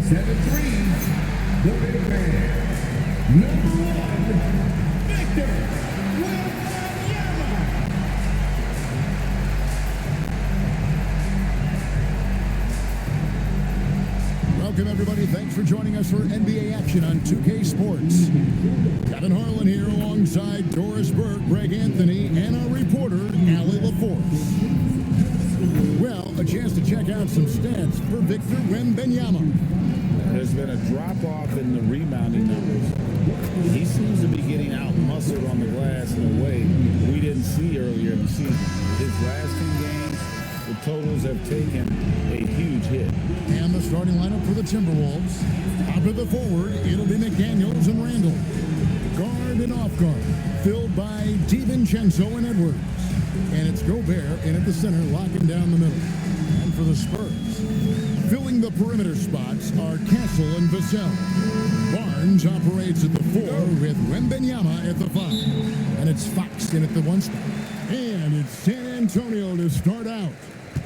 7'3", the big man, number 1, Victor Wembanyama. Welcome, everybody. Thanks for joining us for NBA action on 2K Sports. Kevin Harlan here alongside Doris Burke, Greg Anthony, and our reporter, Allie LaForce. Well, a chance to check out some stats for Victor Wembanyama. There's been a drop-off in the rebounding numbers. He seems to be getting out-muscled on the glass in a way we didn't see earlier in the season. His last 2 games, the totals have taken a huge hit. And the starting lineup for the Timberwolves. Up at the forward, it'll be McDaniels and Randall. Guard and off guard, filled by DiVincenzo and Edwards. And it's Gobert in at the center, locking down the middle. And for the Spurs, filling the perimeter spots are Castle and Vassell. Barnes operates at the 4 with Wembanyama at the 5. And it's Fox in at the 1 spot. And it's San Antonio to start out.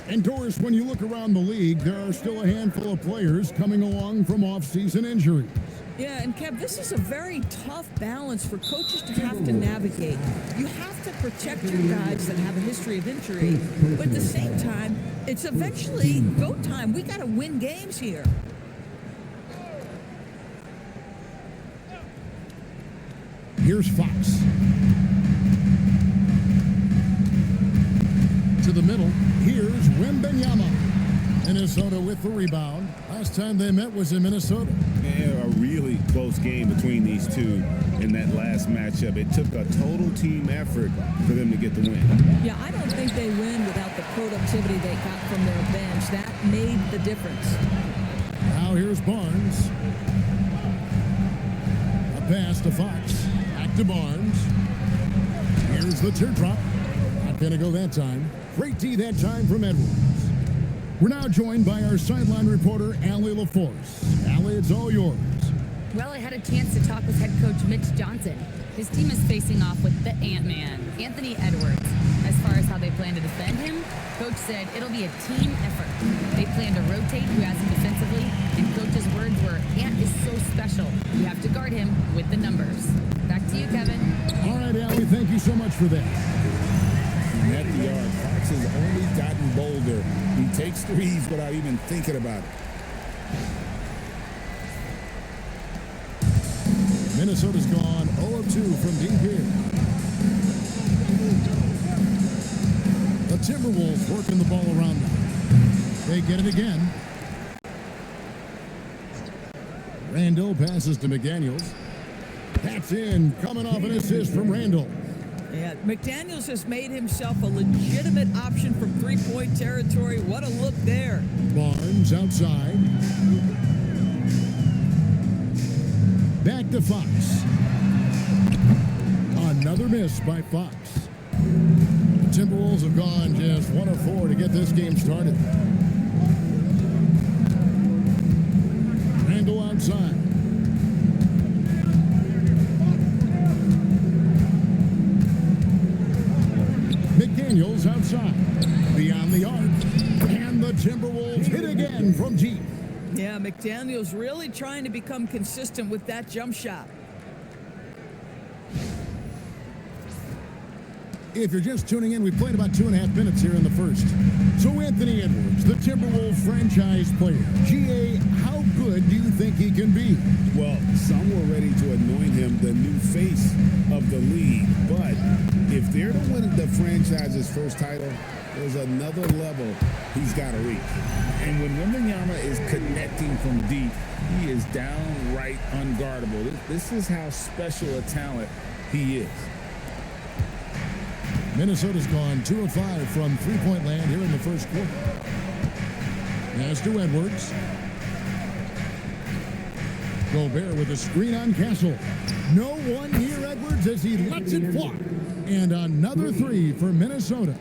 And Doris, when you look around the league, there are still a handful of players coming along from off-season injuries. Yeah, and Kev, this is a very tough balance for coaches to have to navigate. You have to protect your guys that have a history of injury, but at the same time, it's eventually go time. We got to win games here. Here's Fox. To the middle, here's Wembanyama. Minnesota with the rebound. Last time they met was in Minnesota. Yeah, a really close game between these two in that last matchup. It took a total team effort for them to get the win. Yeah, I don't think they win without the productivity they got from their bench. That made the difference. Now here's Barnes. A pass to Fox. Back to Barnes. Here's the teardrop. Not going to go that time. Great D that time from Edwards. We're now joined by our sideline reporter, Allie LaForce. Allie, it's all yours. Well, I had a chance to talk with head coach Mitch Johnson. His team is facing off with the Ant-Man, Anthony Edwards. As far as how they plan to defend him, coach said it'll be a team effort. They plan to rotate who has him defensively, and coach's words were, Ant is so special. You have to guard him with the numbers. Back to you, Kevin. All right, Allie, thank you so much for that. At the yard, Fox has only gotten bolder. He takes threes without even thinking about it. Minnesota's gone 0 of 2 from deep here. The Timberwolves working the ball around them. They get it again. Randall passes to McDaniels. That's in, coming off an assist from Randall. Yeah, McDaniels has made himself a legitimate option from three-point territory. What a look there. Barnes outside. Back to Fox. Another miss by Fox. The Timberwolves have gone just 1 of 4 to get this game started. Randall outside. McDaniels outside. Beyond the arc. And the Timberwolves hit again from deep. Yeah, McDaniels really trying to become consistent with that jump shot. If you're just tuning in, we played about 2.5 minutes here in the first. So Anthony Edwards, the Timberwolves franchise player. GA, how good do you think he can be? Well, some were ready to anoint him the new face of the league. But if they're to win the franchise's first title, there's another level he's got to reach. And when Wembanyama is connecting from deep, he is downright unguardable. This is how special a talent he is. Minnesota's gone 2 of 5 from three-point land here in the first quarter. Pass to Edwards. Gobert with a screen on Castle. No one near Edwards as he lets it fly. And another 3 for Minnesota.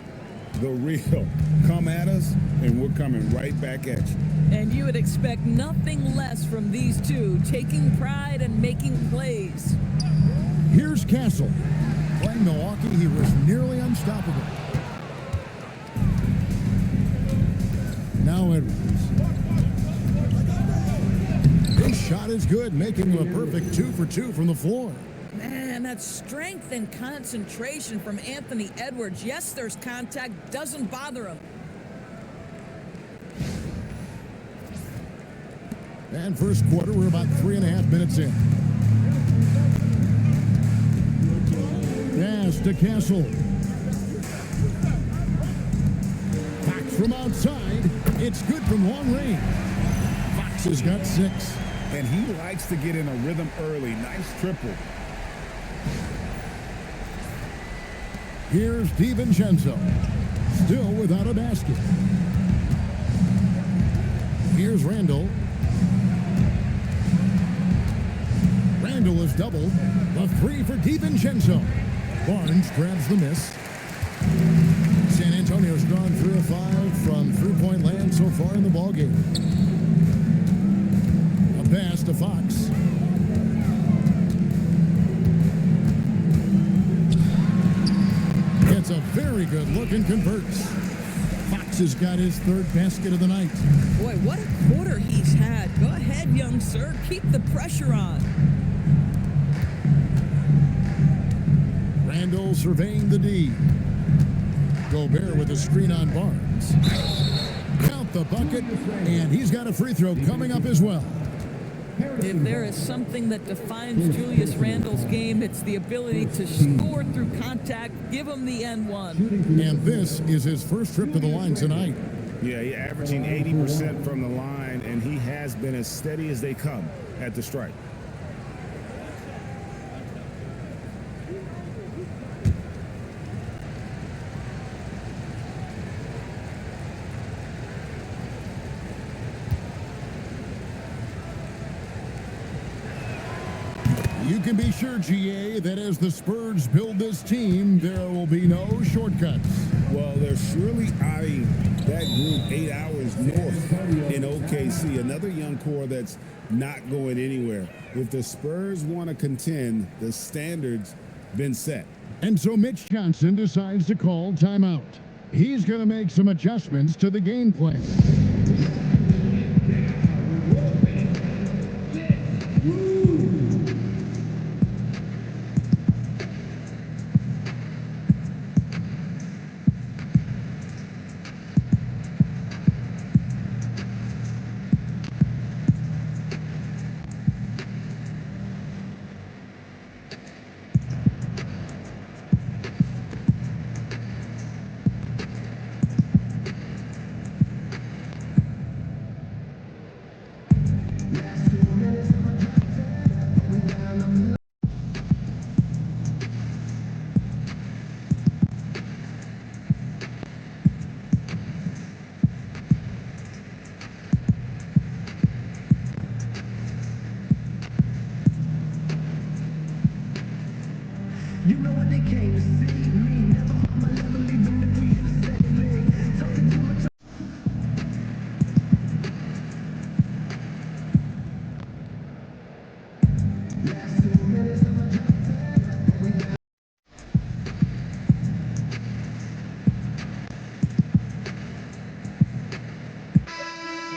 The real. Come at us, and we're coming right back at you. And you would expect nothing less from these two, taking pride and making plays. Here's Castle. Playing Milwaukee, he was nearly unstoppable. Now Edwards. Shot is good, making him a perfect 2 for 2 from the floor. Man, that strength and concentration from Anthony Edwards. Yes, there's contact, doesn't bother him. And first quarter, we're about 3.5 minutes in. Pass to Castle. Fox from outside. It's good from long range. Fox has got 6. And he likes to get in a rhythm early. Nice triple. Here's DiVincenzo. Still without a basket. Here's Randall. Randall has doubled. A 3 for DiVincenzo. Barnes grabs the miss. San Antonio's gone 3 of 5 from three-point land so far in the ballgame. A pass to Fox. Gets a very good look and converts. Fox has got his 3rd basket of the night. Boy, what a quarter he's had. Go ahead, young sir. Keep the pressure on. Randall surveying the D. Gobert with a screen on Barnes. Count the bucket, and he's got a free throw coming up as well. If there is something that defines Julius Randle's game, it's the ability to score through contact. Give him the N1. And this is his first trip to the line tonight. Yeah, he's averaging 80% from the line, and he has been as steady as they come at the stripe. You can be sure, GA, that as the Spurs build this team, there will be no shortcuts. Well, they're surely eyeing that group 8 hours north in OKC. Another young core that's not going anywhere. If the Spurs want to contend, the standard's been set. And so Mitch Johnson decides to call timeout. He's going to make some adjustments to the game plan. You know what they came to see me. Never on my level, even if we hit the second leg. Talking too much. Last 2 minutes of my time.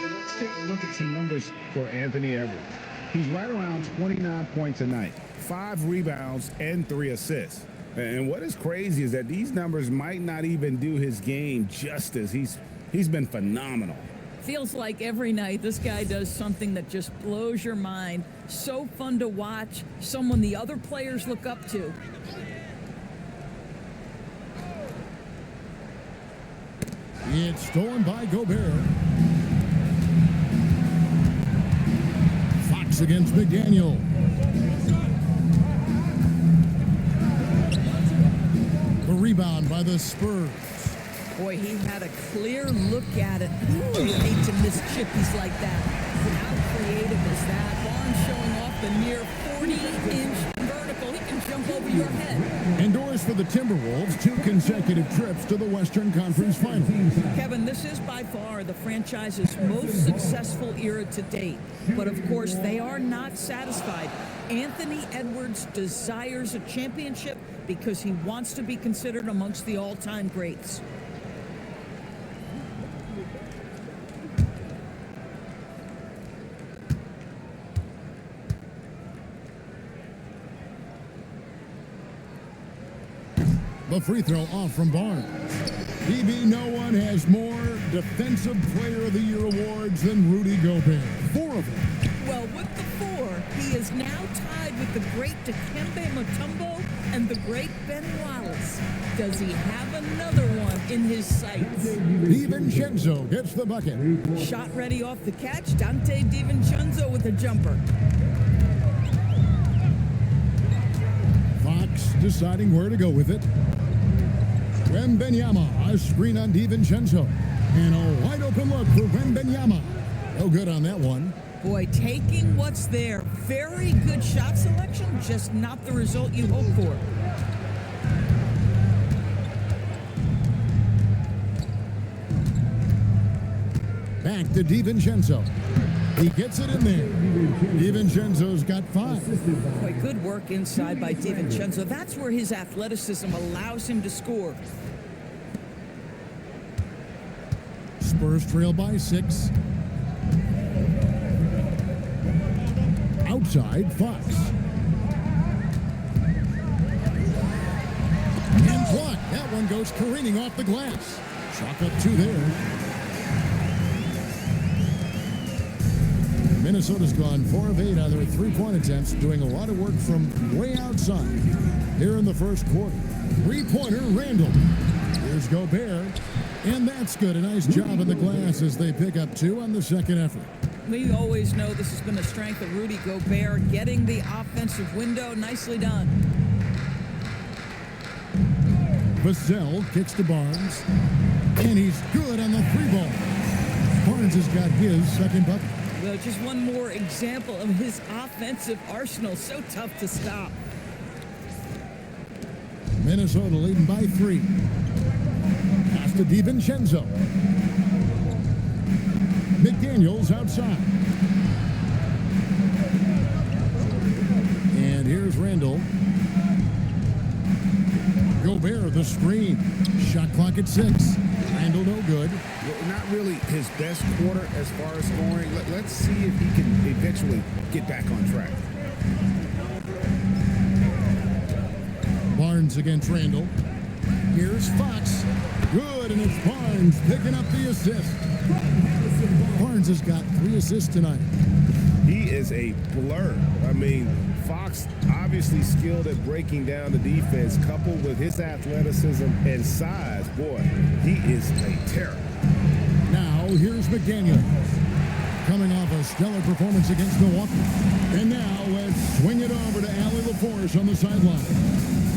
Let's take a look at some numbers for Anthony Edwards. He's right around 29 points a night. 5 rebounds and 3 assists. And what is crazy is that these numbers might not even do his game justice. He's been phenomenal. Feels like every night this guy does something that just blows your mind. So fun to watch. Someone the other players look up to. It's stolen by Gobert. Fox against McDaniel. The rebound by the Spurs. Boy, he had a clear look at it. Ooh, you hate to miss chippies like that. How creative is that? Barnes showing off the near 40-inch vertical. He can jump over your head. Endorse for the Timberwolves, 2 consecutive trips to the Western Conference Finals. Kevin, this is by far the franchise's most successful era to date. But of course, they are not satisfied. Anthony Edwards desires a championship because he wants to be considered amongst the all-time greats. The free throw off from Barnes. DB, no one has more Defensive Player of the Year awards than Rudy Gobert. 4 of them. Well, with the 4, he is now tied with the great Dikembe Mutombo and the great Ben Wallace. Does he have another one in his sights? DiVincenzo gets the bucket. Shot ready off the catch. Dante DiVincenzo with a jumper. Fox deciding where to go with it. Wembanyama, a screen on DiVincenzo. And a wide open look for Wembanyama. No good on that one. Boy, taking what's there. Very good shot selection, just not the result you hope for. Back to DiVincenzo. He gets it in there. DiVincenzo's got 5. Boy, good work inside by DiVincenzo. That's where his athleticism allows him to score. Spurs trail by 6. Outside, Fox. And blocked. That one goes careening off the glass. Chalk up 2 there. Minnesota's gone 4 of 8 on their 3-point attempts, doing a lot of work from way outside here in the first quarter. 3-pointer, Randall. Here's Gobert, and that's good. A nice job in the glass as they pick up 2 on the second effort. We always know this has been a strength of Rudy Gobert, getting the offensive window. Nicely done. Vassell kicks to Barnes, and he's good on the 3-ball. Barnes has got his second bucket. Well, just one more example of his offensive arsenal. So tough to stop. Minnesota leading by 3. Pass to DiVincenzo. McDaniels outside. And here's Randall. Gobert, the screen. Shot clock at 6. Randall no good. Well, not really his best quarter as far as scoring. Let's see if he can eventually get back on track. Barnes against Randall. Here's Fox. Good, and it's Barnes picking up the assist. Barnes has got 3 assists tonight. He is a blur. I mean, Fox obviously skilled at breaking down the defense, coupled with his athleticism and size. Boy, he is a terror. Now, here's McDaniel. Coming off a stellar performance against Milwaukee. And now, let's swing it over to Allie LaForce on the sideline.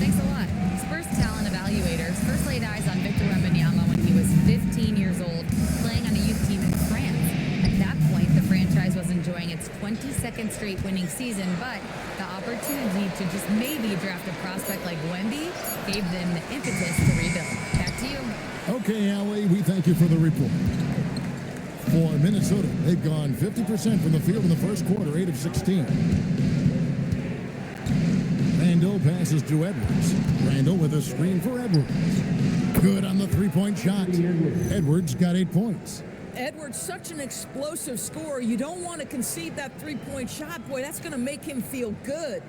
Thanks a lot. Spurs talent evaluators first laid eyes on Victor Wembanyama when he was 15 years old, playing on a youth team in France. At that point, the franchise was enjoying its 22nd straight winning season, but the opportunity to just maybe draft a prospect like Wemby gave them the impetus to rebuild. Back to you. Okay, Allie, we thank you for the report. For Minnesota, they've gone 50% from the field in the first quarter, 8 of 16. Randall passes to Edwards. Randall with a screen for Edwards. Good on the 3-point shot. Edwards got 8 points. Edwards, such an explosive scorer. You don't want to concede that 3-point shot. Boy, that's going to make him feel good.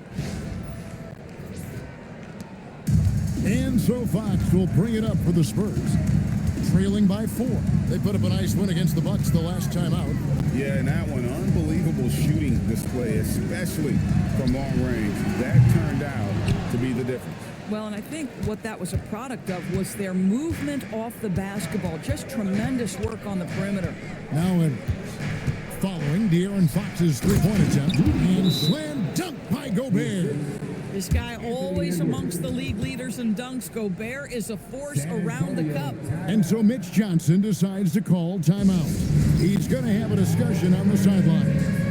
And so Fox will bring it up for the Spurs. Trailing by 4. They put up a nice win against the Bucks the last time out. Yeah, and that one, unbelievable shooting display, especially from long range. That turned out to be the difference. Well, and I think what that was a product of was their movement off the basketball. Just tremendous work on the perimeter. Now Edwards. Following De'Aaron Fox's 3-point attempt. And slam dunk by Gobert. This guy always amongst the league leaders in dunks. Gobert is a force around the cup. And so Mitch Johnson decides to call timeout. He's going to have a discussion on the sideline.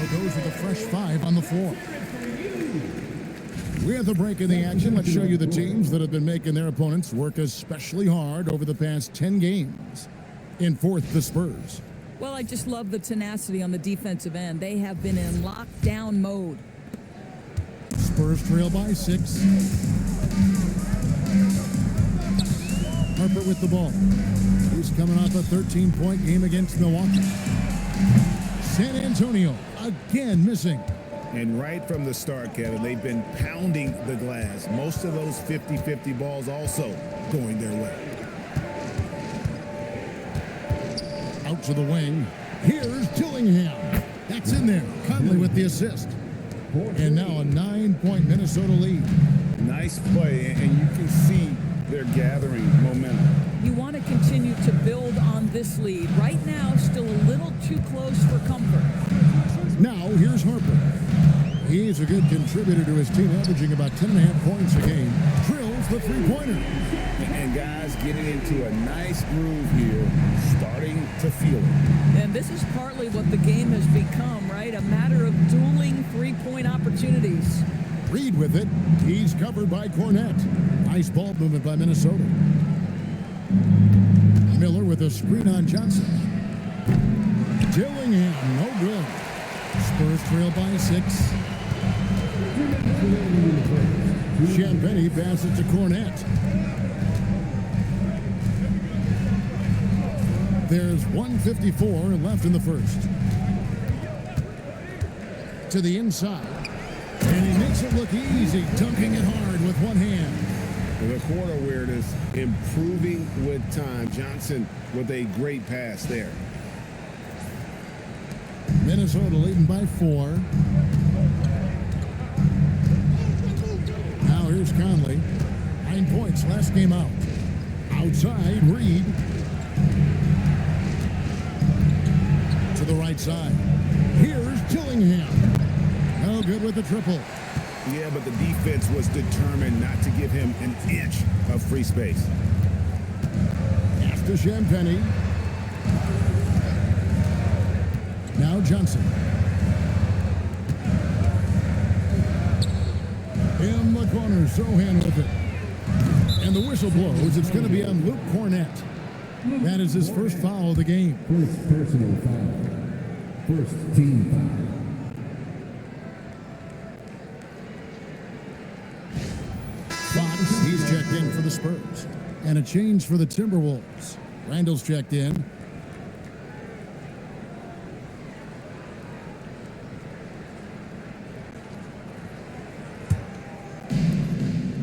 Antonio goes with a fresh 5 on the floor. With a break in the action, let's show you the teams that have been making their opponents work especially hard over the past 10 games. In fourth, the Spurs. Well, I just love the tenacity on the defensive end. They have been in lockdown mode. Spurs trail by 6. Harper with the ball. He's coming off a 13-point game against Milwaukee. San Antonio again missing. And right from the start, Kevin, they've been pounding the glass. Most of those 50-50 balls also going their way. Out to the wing. Here's Dillingham. That's in there. Conley with the assist. And now a 9-point Minnesota lead. Nice play, and you can see they're gathering momentum. You want to continue to build on this lead. Right now, still a little too close for comfort. Now, here's Harper. He's a good contributor to his team, averaging about 10.5 points a game. Drills the three-pointer. And guys getting into a nice groove here, starting to feel it. And this is partly what the game has become, right? A matter of dueling three-point opportunities. Reed with it. He's covered by Cornette. Nice ball movement by Minnesota. Miller with a screen on Johnson. Dillingham, no good. Spurs trail by 6. Champagny passes to Cornette. There's 1:54 left in the first. To the inside. And he makes it look easy, dunking it hard with one hand. The court awareness improving with time. Johnson with a great pass there. Minnesota leading by 4. Now here's Conley. 9 points last game out. Outside, Reed. To the right side. Here's Dillingham. No good with the triple. Yeah, but the defense was determined not to give him an inch of free space. After Champagny. Now Johnson. In the corner, Sohan with it. And the whistle blows. It's going to be on Luke Cornette. That is his first foul of the game. First personal foul. First team foul. Fox, he's checked in for the Spurs. And a change for the Timberwolves. Randall's checked in.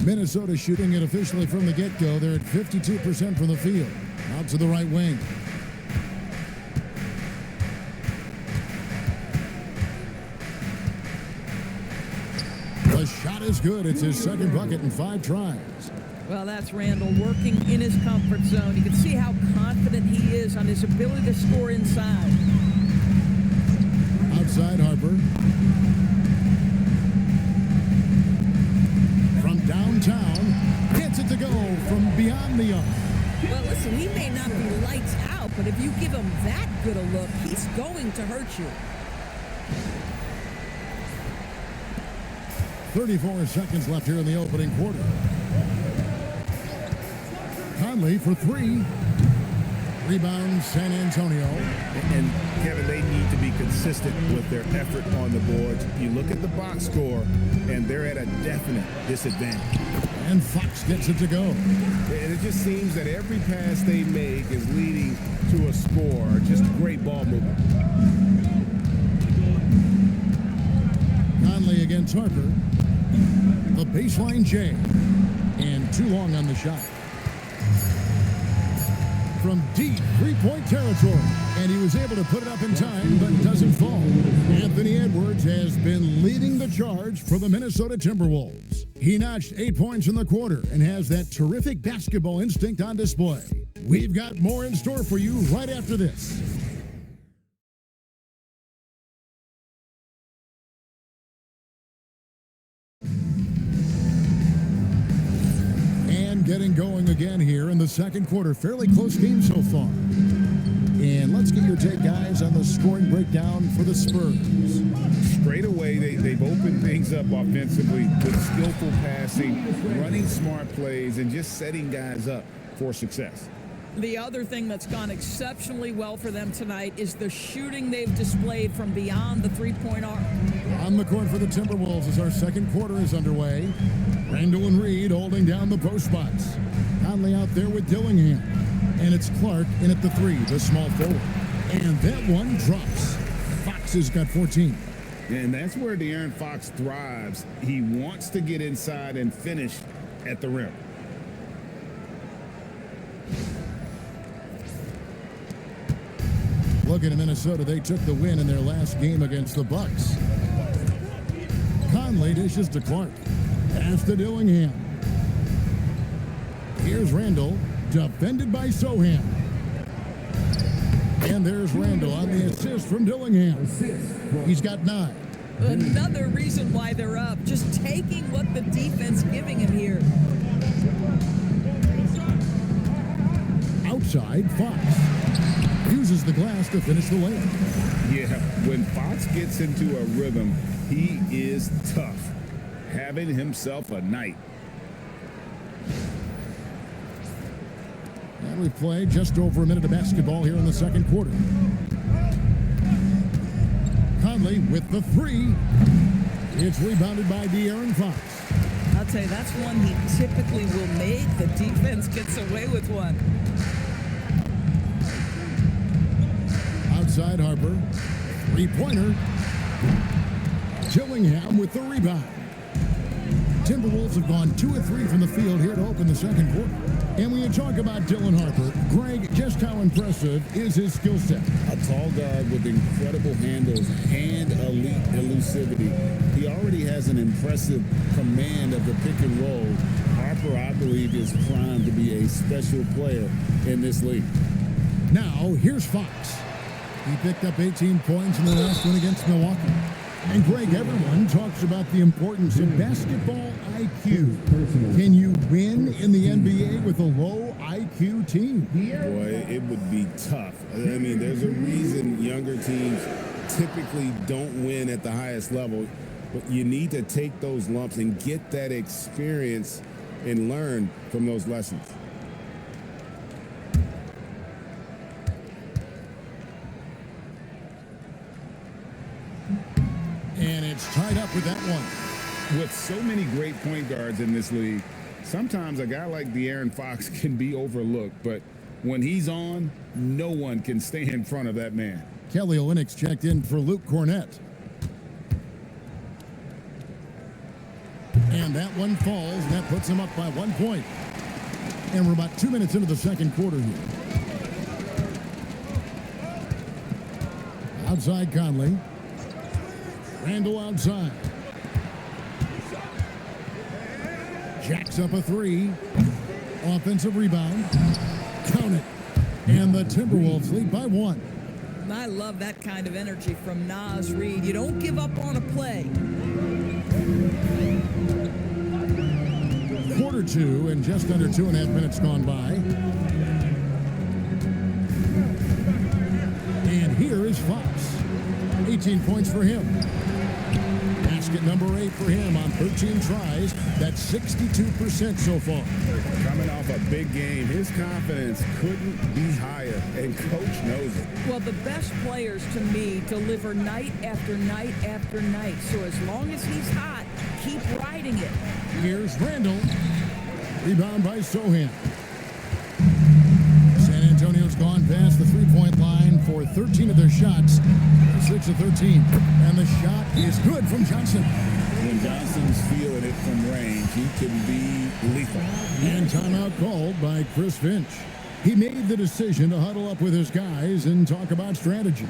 Minnesota shooting it officially from the get-go. They're at 52% from the field. Out to the right wing. The shot is good. It's his second bucket in 5 tries. Well, that's Randall working in his comfort zone. You can see how confident he is on his ability to score inside. Outside Harper. From downtown, gets it to go from beyond the arc. Well, listen, he may not be lights out, but if you give him that good a look, he's going to hurt you. 34 seconds left here in the opening quarter. Conley for 3. Rebound, San Antonio. And Kevin, they need to be consistent with their effort on the boards. You look at the box score, and they're at a definite disadvantage. And Fox gets it to go. And it just seems that every pass they make is leading to a score. Just great ball movement. Conley against Harper. The baseline J. And too long on the shot. From deep three-point territory. And he was able to put it up in time, but doesn't fall. Anthony Edwards has been leading the charge for the Minnesota Timberwolves. He notched 8 points in the quarter and has that terrific basketball instinct on display. We've got more in store for you right after this. Getting going again here in the second quarter. Fairly close game so far. And let's get your take, guys, on the scoring breakdown for the Spurs? Straight away, they've opened things up offensively with skillful passing, running smart plays, and just setting guys up for success. The other thing that's gone exceptionally well for them tonight is the shooting they've displayed from beyond the three-point arc. On the court for the Timberwolves as our second quarter is underway. Randall and Reed holding down the post spots. Conley out there with Dillingham. And it's Clark in at the three, the small forward. And that one drops. Fox has got 14. And that's where De'Aaron Fox thrives. He wants to get inside and finish at the rim. Looking at Minnesota, they took the win in their last game against the Bucks. Conley dishes to Clark. Pass to Dillingham. Here's Randall, defended by Sohan. And there's Randall on the assist from Dillingham. He's got 9. Another reason why they're up, just taking what the defense giving him here. Outside, Fox uses the glass to finish the layup. Yeah, when Fox gets into a rhythm, he is tough, having himself a night. And we've played just over a minute of basketball here in the second quarter. Conley with the three. It's rebounded by De'Aaron Fox. I'll tell you, that's one he typically will make. The defense gets away with one. Outside Harper. Three-pointer. Dillingham with the rebound. Timberwolves have gone 2 of 3 from the field here to open the second quarter. And when you talk about Dylan Harper, Greg, just how impressive is his skill set? A tall guard with incredible handles and elite elusivity. He already has an impressive command of the pick and roll. Harper, I believe, is primed to be a special player in this league. Now, here's Fox. He picked up 18 points in the last one against Milwaukee. And Greg, everyone talks about the importance of basketball IQ. Can you win in the NBA with a low IQ team? Boy, it would be tough. I mean, there's a reason younger teams typically don't win at the highest level. But you need to take those lumps and get that experience and learn from those lessons. And it's tied up with that one. With so many great point guards in this league, sometimes a guy like De'Aaron Fox can be overlooked, but when he's on, no one can stay in front of that man. Kelly Olynyk checked in for Luke Cornett. And that one falls, and that puts him up by 1 point. And we're about 2 minutes into the second quarter here. Outside Conley. Randall outside. Jacks up a three. Offensive rebound. Count it. And the Timberwolves lead by 1. I love that kind of energy from Naz Reid. You don't give up on a play. Quarter 2 and just under 2.5 minutes gone by. And here is Fox. 18 points for him. Basket number 8 for him on 13 tries. That's 62% so far. Coming off a big game, his confidence couldn't be higher, and coach knows it. Well, the best players to me deliver night after night after night. So as long as he's hot, keep riding it. Here's Randall. Rebound by Sohan. San Antonio's gone past the three-point line for 13 of their shots. 6 of 13. And the shot is good from Johnson. When Johnson's feeling it from range, he can be lethal. And timeout called by Chris Finch. He made the decision to huddle up with his guys and talk about strategy.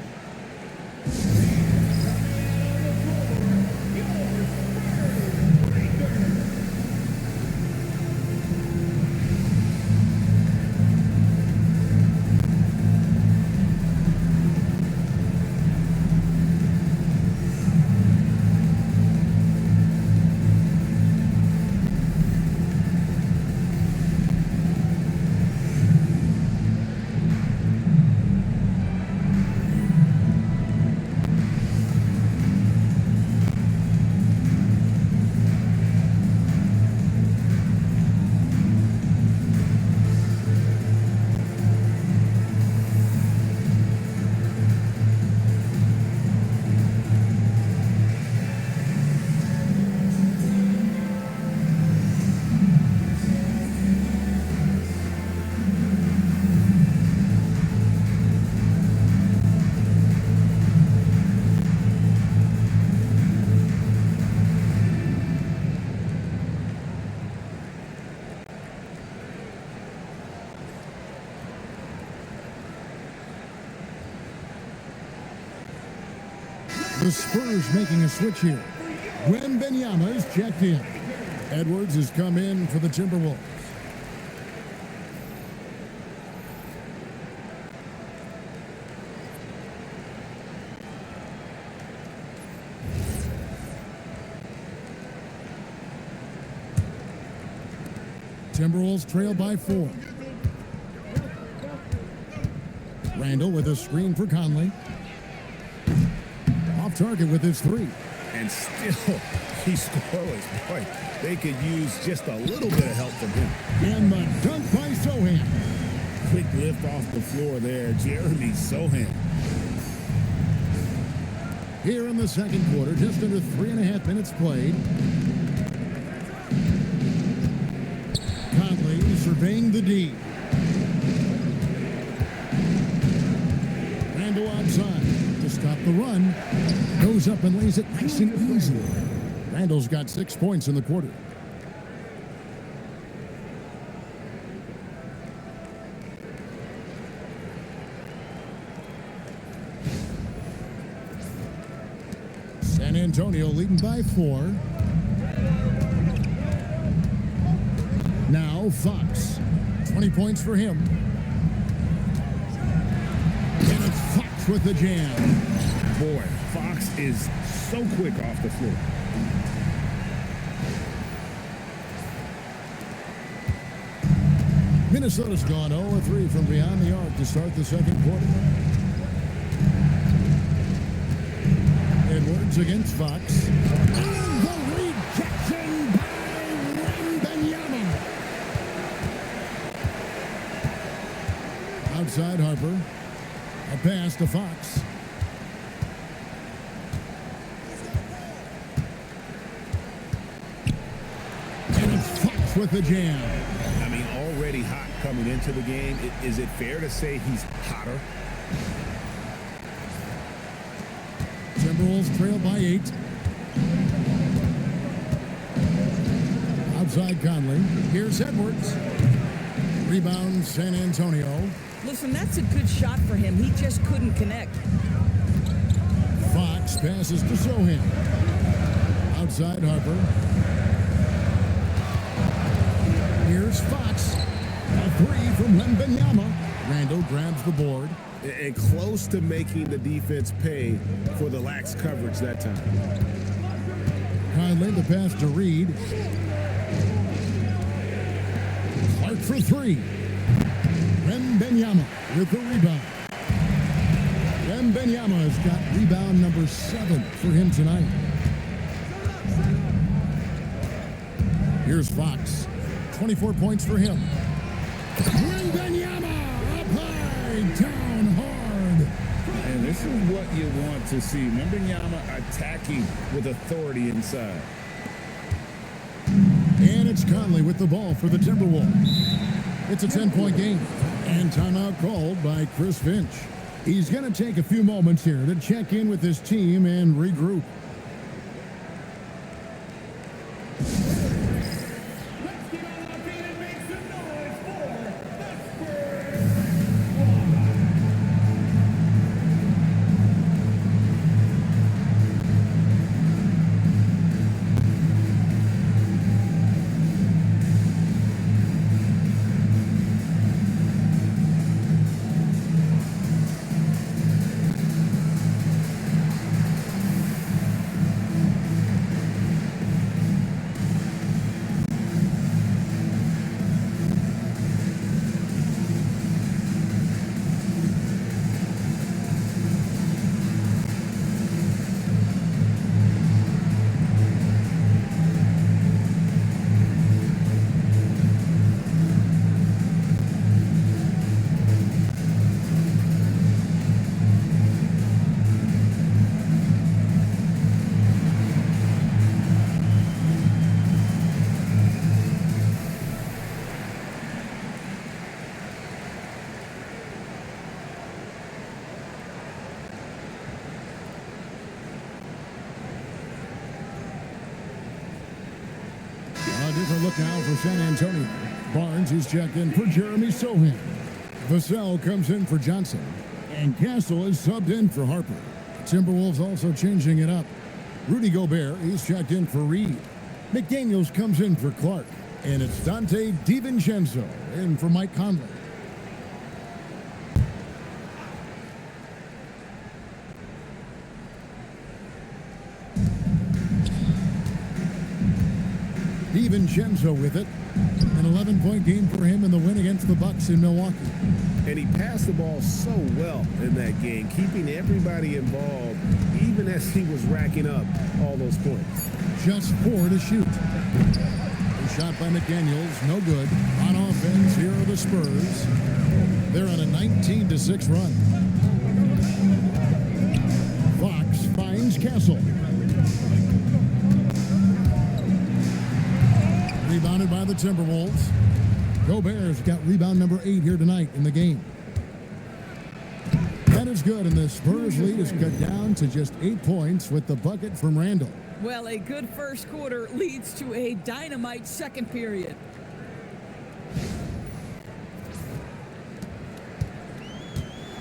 The Spurs making a switch here. Wembanyama is checked in. Edwards has come in for the Timberwolves. Timberwolves trail by 4. Randall with a screen for Conley. Off target with his 3. And still, he's scoreless. Boy, they could use just a little bit of help from him. And the dunk by Sohan. Quick lift off the floor there, Jeremy Sohan. Here in the second quarter, just under 3.5 minutes played. Conley surveying the D. Randall outside to stop the run. Goes up and lays it nice and easy. Randall's got 6 points in the quarter. San Antonio leading by 4. Now Fox. 20 points for him. And it's Fox with the jam. Boy, Fox is so quick off the floor. Minnesota's gone 0-3 from beyond the arc to start the second quarter. Edwards against Fox. And the rejection by Wembanyama. Outside Harper. A pass to Fox. And it's Fox with the jam. I mean, already hot coming into the game. Is it fair to say he's hotter? Timberwolves trail by 8. Outside Conley. Here's Edwards. Rebound San Antonio. Listen, that's a good shot for him. He just couldn't connect. Fox passes to Sohan. Outside Harper. Here's Fox. A 3 from Wembanyama. Randall grabs the board. And close to making the defense pay for the lax coverage that time. Conley the pass to Reed. Clark for 3. Wembanyama with the rebound. Wembanyama has got rebound number 7 for him tonight. Here's Fox. 24 points for him. Wembanyama up high, down hard. And this is what you want to see. Wembanyama attacking with authority inside. And it's Conley with the ball for the Timberwolves. It's a 10-point game. And timeout called by Chris Finch. He's going to take a few moments here to check in with his team and regroup. A different look now for San Antonio. Barnes is checked in for Jeremy Sohan. Vassell comes in for Johnson. And Castle is subbed in for Harper. Timberwolves also changing it up. Rudy Gobert, he's checked in for Reed. McDaniels comes in for Clark. And it's Dante DiVincenzo in for Mike Conley. DiVincenzo with it. An 11-point game for him in the win against the Bucks in Milwaukee. And he passed the ball so well in that game, keeping everybody involved, even as he was racking up all those points. Just 4 to shoot. A shot by McDaniels, no good. On offense, here are the Spurs. They're on a 19-6 run. Fox finds Castle. Rebounded by the Timberwolves. Gobert's got rebound number 8 here tonight in the game. That is good, and the Spurs lead is cut down to just 8 points with the bucket from Randall. Well, a good first quarter leads to a dynamite second period.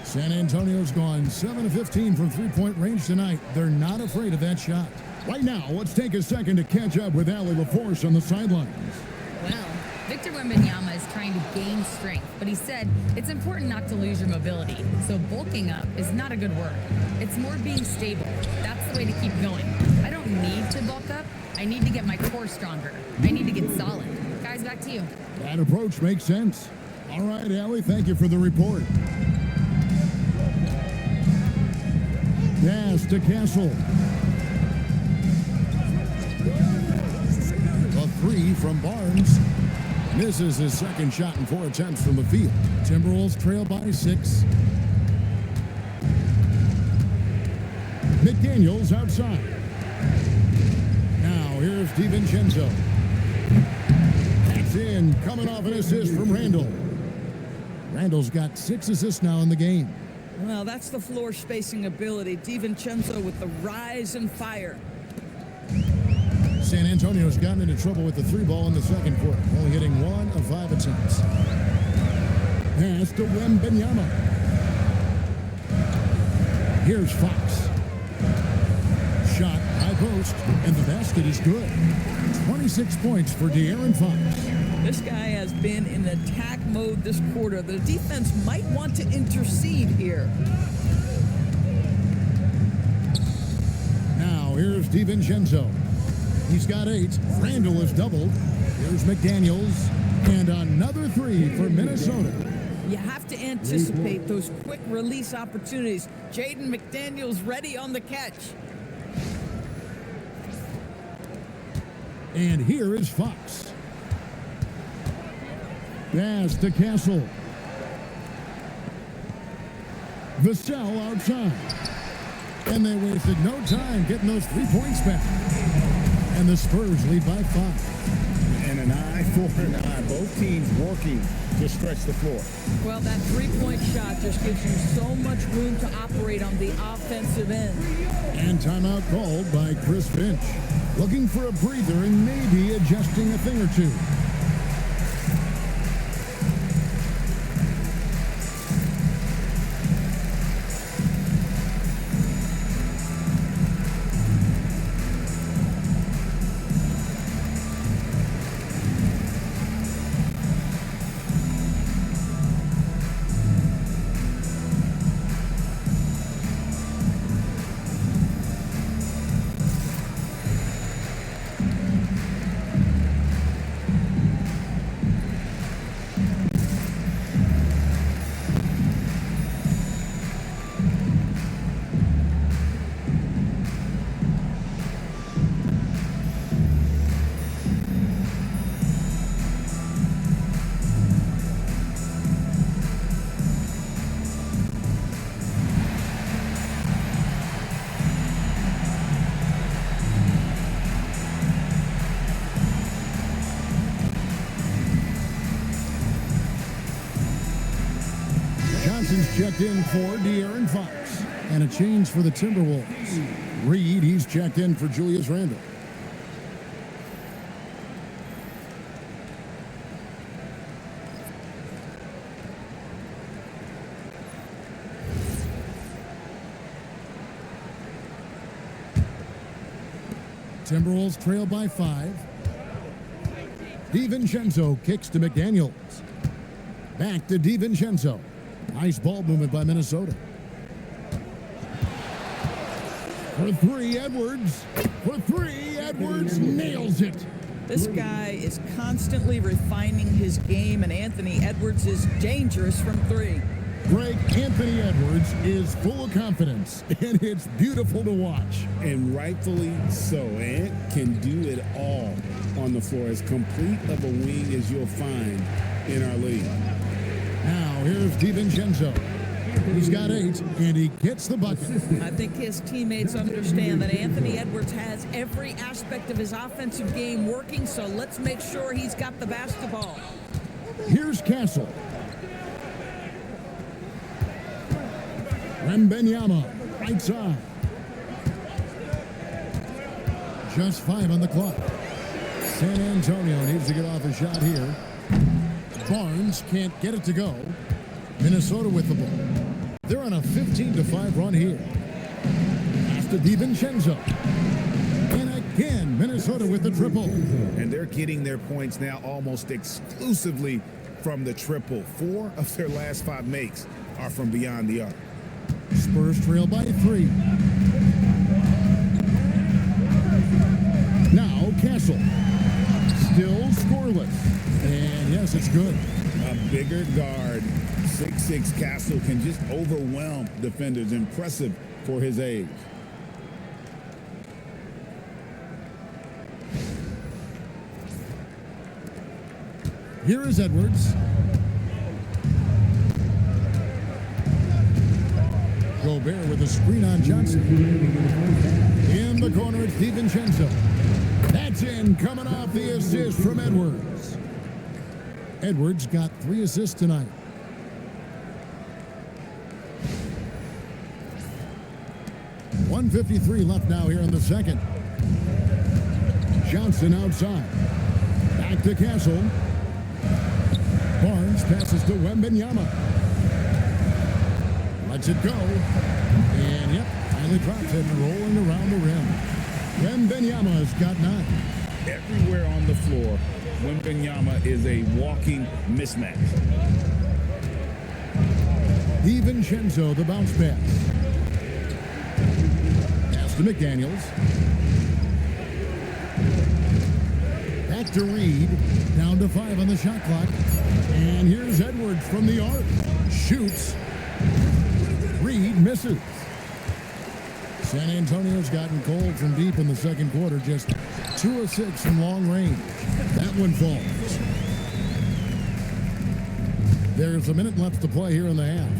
San Antonio's gone 7 of 15 from three-point range tonight. They're not afraid of that shot. Right now, let's take a second to catch up with Allie LaForce on the sidelines. Well, Victor Wembanyama is trying to gain strength, but he said it's important not to lose your mobility. So bulking up is not a good word. It's more being stable. That's the way to keep going. I don't need to bulk up. I need to get my core stronger. I need to get solid. Guys, back to you. That approach makes sense. All right, Allie, thank you for the report. Pass to Castle. A 3 from Barnes. Misses his second shot in 4 attempts from the field. Timberwolves trail by 6. McDaniels outside. Now here's DiVincenzo. That's in, coming off an assist from Randall. Randall's got 6 assists now in the game. Well, that's the floor spacing ability. DiVincenzo with the rise and fire. San Antonio's gotten into trouble with the 3-ball in the second quarter, only hitting 1 of 5 attempts. Pass to Wembanyama. Here's Fox. Shot, high post, and the basket is good. 26 points for De'Aaron Fox. This guy has been in attack mode this quarter. The defense might want to intercede here. Now here's DiVincenzo. He's got 8. Randall is doubled. Here's McDaniels. And another 3 for Minnesota. You have to anticipate those quick release opportunities. Jaden McDaniels ready on the catch. And here is Fox. Pass to Castle. Vassell outside. And they wasted no time getting those 3 points back. And the Spurs lead by 5. And an eye for an eye. Both teams working to stretch the floor. Well, that 3-point shot just gives you so much room to operate on the offensive end. And timeout called by Chris Finch. Looking for a breather and maybe adjusting a thing or two. Johnson's checked in for De'Aaron Fox. And a change for the Timberwolves. Reed, he's checked in for Julius Randle. Timberwolves trail by 5. DiVincenzo kicks to McDaniels. Back to DiVincenzo. Nice ball movement by Minnesota. For 3, Edwards. For 3, Edwards nails it. This guy is constantly refining his game, and Anthony Edwards is dangerous from 3. Greg, Anthony Edwards is full of confidence, and it's beautiful to watch. And rightfully so. Ant can do it all on the floor. As complete of a wing as you'll find in our league. Now, here's DiVincenzo. He's got 8, and he gets the bucket. I think his teammates understand that Anthony Edwards has every aspect of his offensive game working, so let's make sure he's got the basketball. Here's Castle. Wembanyama, right side. Just 5 on the clock. San Antonio needs to get off a shot here. Barnes can't get it to go. Minnesota with the ball. They're on a 15-5 run here. Pass to DiVincenzo. And again, Minnesota with the triple. And they're getting their points now almost exclusively from the triple. 4 of their last 5 makes are from beyond the arc. Spurs trail by 3. Now Castle. Still scoreless. And yes, it's good. A bigger guard, 6'6" Castle, can just overwhelm defenders. Impressive for his age. Here is Edwards. Gobert with a screen on Johnson. In the corner, it's DiVincenzo. That's in, coming off the assist from Edwards. Edwards got 3 assists tonight. .153 left now here in the second. Johnson outside. Back to Castle. Barnes passes to Wembanyama. Lets it go. And yep, finally drops it and rolling around the rim. Wembanyama's got 9. Everywhere on the floor, Wembanyama is a walking mismatch. DiVincenzo, the bounce pass. Pass to McDaniels. Back to Reed. Down to 5 on the shot clock. And here's Edwards from the arc. Shoots. Reed misses. San Antonio's gotten cold from deep in the second quarter. Just 2 of 6 from long range. That one falls. There's a minute left to play here in the half.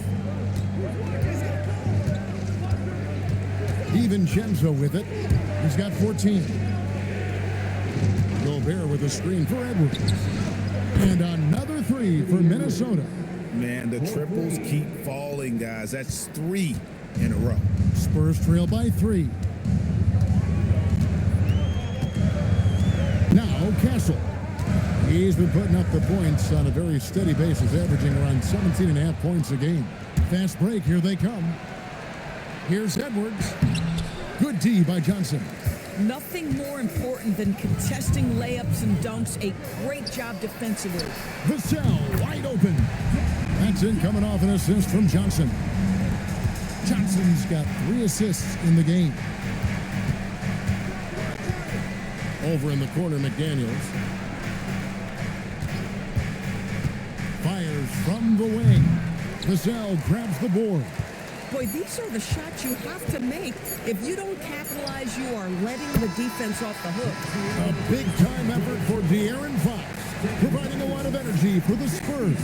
DiVincenzo with it. He's got 14. Gobert with a screen for Edwards. And another 3 for Minnesota. Man, the triples keep falling, guys. That's 3 in a row. Spurs trail by 3. Now Castle. He's been putting up the points on a very steady basis, averaging around 17.5 points a game. Fast break, here they come. Here's Edwards. Good D by Johnson. Nothing more important than contesting layups and dunks. A great job defensively. Vassell wide open. That's in, coming off an assist from Johnson. Johnson's got 3 assists in the game. Over in the corner, McDaniels. Fires from the wing. Vassell grabs the board. Boy, these are the shots you have to make. If you don't capitalize, you are letting the defense off the hook. A big-time effort for De'Aaron Fox, providing a lot of energy for the Spurs.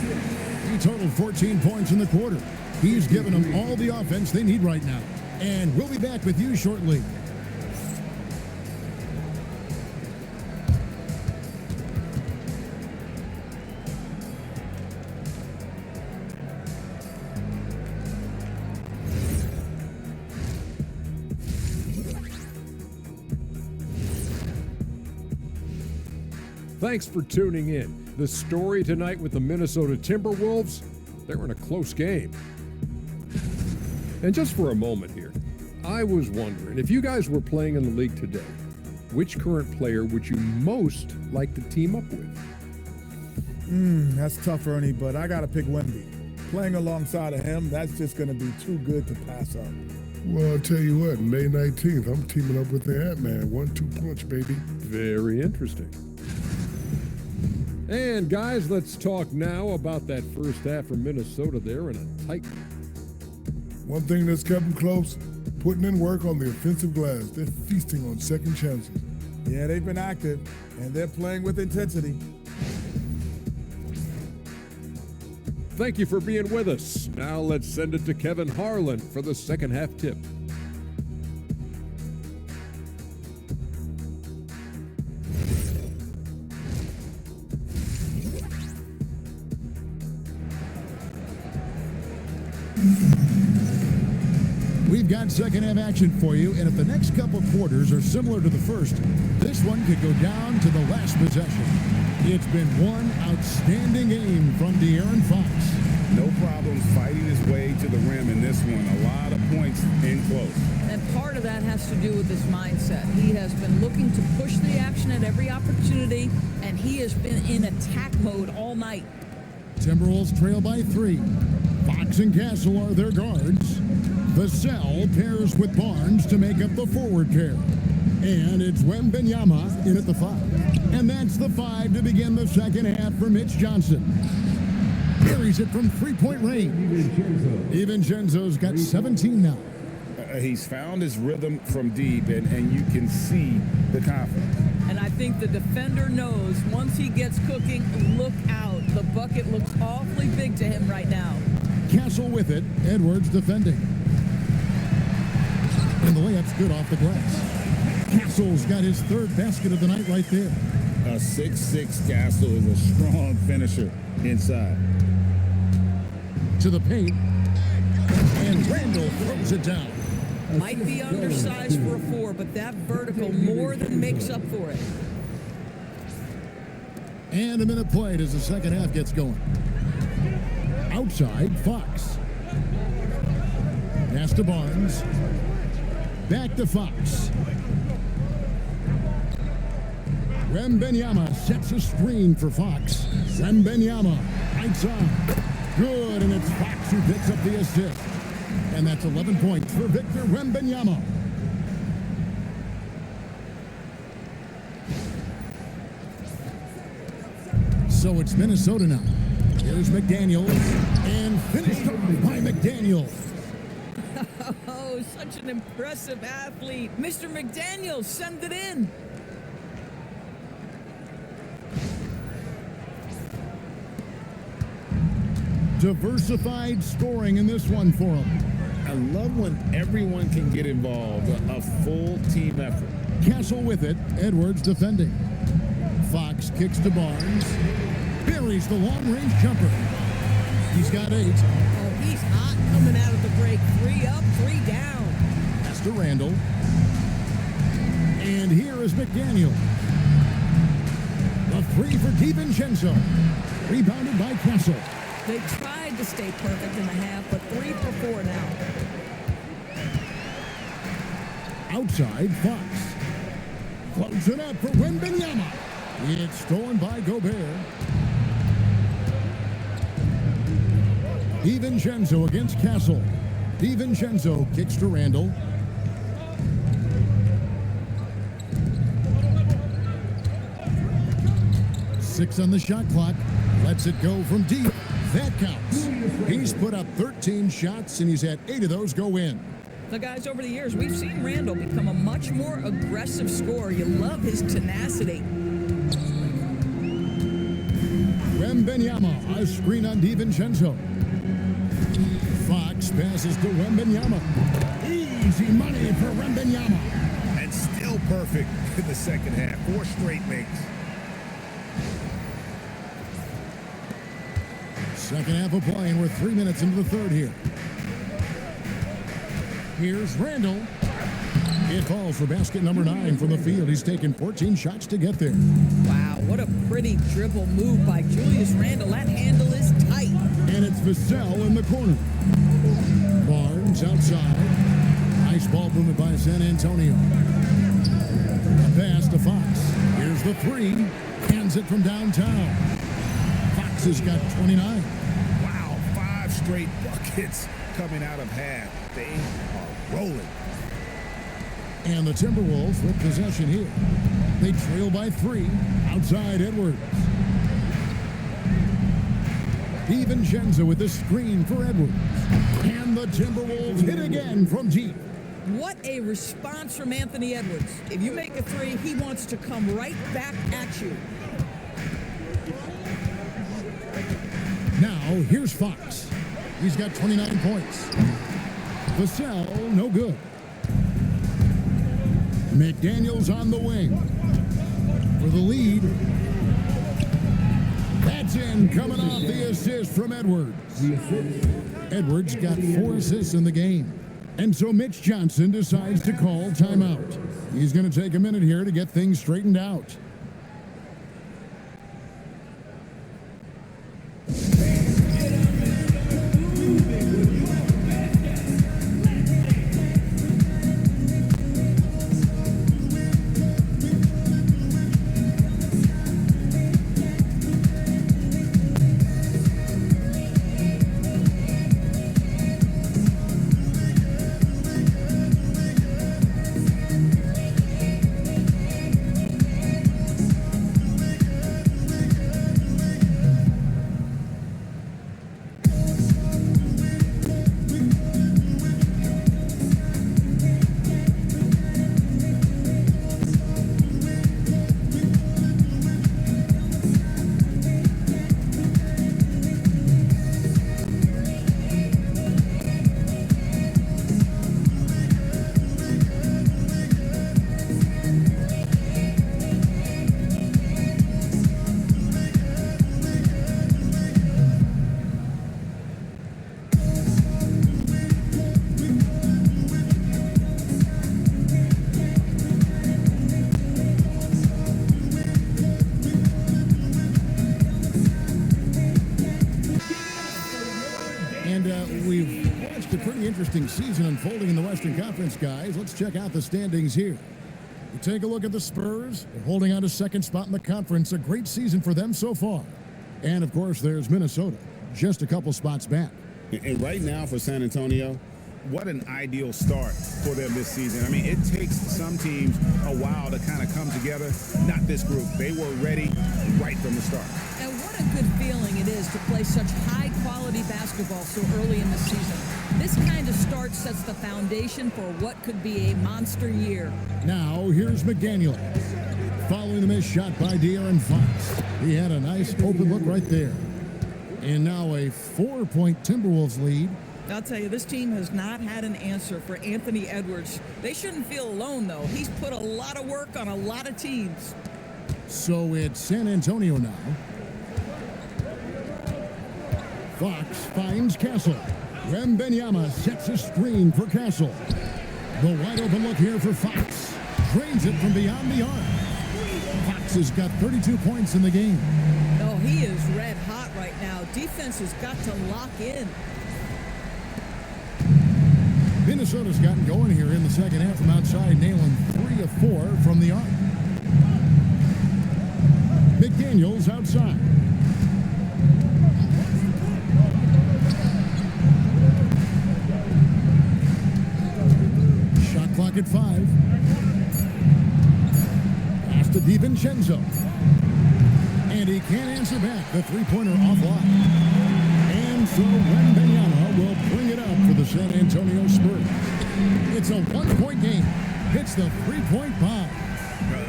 He totaled 14 points in the quarter. He's given them all the offense they need right now. And we'll be back with you shortly. Thanks for tuning in. The story tonight with the Minnesota Timberwolves, they're in a close game. And just for a moment here, I was wondering, if you guys were playing in the league today, which current player would you most like to team up with? That's tough, Ernie, but I got to pick Wemby. Playing alongside of him, that's just going to be too good to pass up. Well, I'll tell you what, May 19th, I'm teaming up with the Ant-Man. 1-2 punch, baby. Very interesting. And guys, let's talk now about that first half from Minnesota there in a tight. One thing that's kept them close, putting in work on the offensive glass. They're feasting on second chances. Yeah, they've been active, and they're playing with intensity. Thank you for being with us. Now let's send it to Kevin Harlan for the second half tip. We've got second half action for you, and if the next couple quarters are similar to the first, this one could go down to the last possession. It's been one outstanding game from De'Aaron Fox. No problems fighting his way to the rim in this one. A lot of points in close. And part of that has to do with his mindset. He has been looking to push the action at every opportunity, and he has been in attack mode all night. Timberwolves trail by 3. Fox and Castle are their guards. Vassell pairs with Barnes to make up the forward pair. And it's Wembanyama in at the 5. And that's the 5 to begin the second half for Mitch Johnson. Carries it from three-point range. DiVincenzo's got 17 now. He's found his rhythm from deep, and you can see the confidence. And I think the defender knows once he gets cooking, look out. The bucket looks awfully big to him right now. Castle with it. Edwards defending. And the layup's good off the glass. Castle's got his third basket of the night right there. A 6'6" Castle is a strong finisher inside. To the paint. And Randall throws it down. Might be undersized for a 4, but that vertical more than makes up for it. And a minute played as the second half gets going. Outside, Fox. Pass to Barnes. Back to Fox. Wembanyama sets a screen for Fox. Wembanyama, lights on. Good, and it's Fox who picks up the assist. And that's 11 points for Victor Wembanyama. So it's Minnesota now. Here's McDaniels, and finished off by McDaniels. Oh, such an impressive athlete. Mr. McDaniels, send it in. Diversified scoring in this one for him. I love when everyone can get involved, a full team effort. Castle with it, Edwards defending. Fox kicks to Barnes. Buries the long-range jumper. He's got 8. Oh, he's hot coming out of the break. 3 up, 3 down. Pass to Randall. And here is McDaniel. The 3 for DiVincenzo. Rebounded by Castle. They tried to stay perfect in the half, but 3 for 4 now. Outside, Fox. Floats it up for Wembanyama. It's stolen by Gobert. DiVincenzo against Castle. DiVincenzo kicks to Randall. Six on the shot clock. Lets it go from deep. That counts. He's put up 13 shots, and he's had 8 of those go in. The guys, over the years, we've seen Randall become a much more aggressive scorer. You love his tenacity. Wembanyama, a screen on DiVincenzo. Fox passes to Wembanyama. Easy money for Wembanyama. And still perfect in the second half. 4 straight makes. Second half of play, and we're 3 minutes into the third here. Here's Randall. It falls for basket number 9 from the field. He's taken 14 shots to get there. Wow, what a pretty dribble move by Julius Randle. That handle is tight. And it's Vassell in the corner. Barnes outside. Nice ball movement by San Antonio. Pass to Fox. Here's the three. Hands it from downtown. Fox has got 29. Wow, 5 straight buckets coming out of half. They are rolling. And the Timberwolves with possession here. They trail by 3. Outside Edwards. DiVincenzo with the screen for Edwards. And the Timberwolves hit again from deep. What a response from Anthony Edwards. If you make a three, he wants to come right back at you. Now, here's Fox. He's got 29 points. Vassell, no good. McDaniels on the wing. For the lead. That's in, coming off the assist from Edwards. Edwards got 4 assists in the game. And so Mitch Johnson decides to call timeout. He's going to take a minute here to get things straightened out. We've watched a pretty interesting season unfolding in the Western Conference, guys. Let's check out the standings here. You take a look at the Spurs. They're holding on to second spot in the conference. A great season for them so far. And, of course, there's Minnesota, just a couple spots back. And right now for San Antonio, what an ideal start for them this season. I mean, it takes some teams a while to kind of come together. Not this group. They were ready right from the start. And what a good feeling it is to play such high-quality basketball so early in the season. This kind of start sets the foundation for what could be a monster year. Now, here's McDaniels. Following the missed shot by De'Aaron Fox. He had a nice open look right there. And now a 4-point Timberwolves lead. I'll tell you, this team has not had an answer for Anthony Edwards. They shouldn't feel alone, though. He's put a lot of work on a lot of teams. So it's San Antonio now. Fox finds Castle. Wembanyama sets a screen for Castle. The wide open look here for Fox. Drains it from beyond the arc. Fox has got 32 points in the game. Oh, he is red hot right now. Defense has got to lock in. Minnesota's gotten going here in the second half from outside, nailing 3 of 4 from the arc. McDaniels outside. Shot clock at 5. Pass to DiVincenzo. And he can't answer back. The three-pointer offline. And so Wembanyama will bring it up for the San Antonio Spurs. It's a one-point game. Hits the three-point bomb.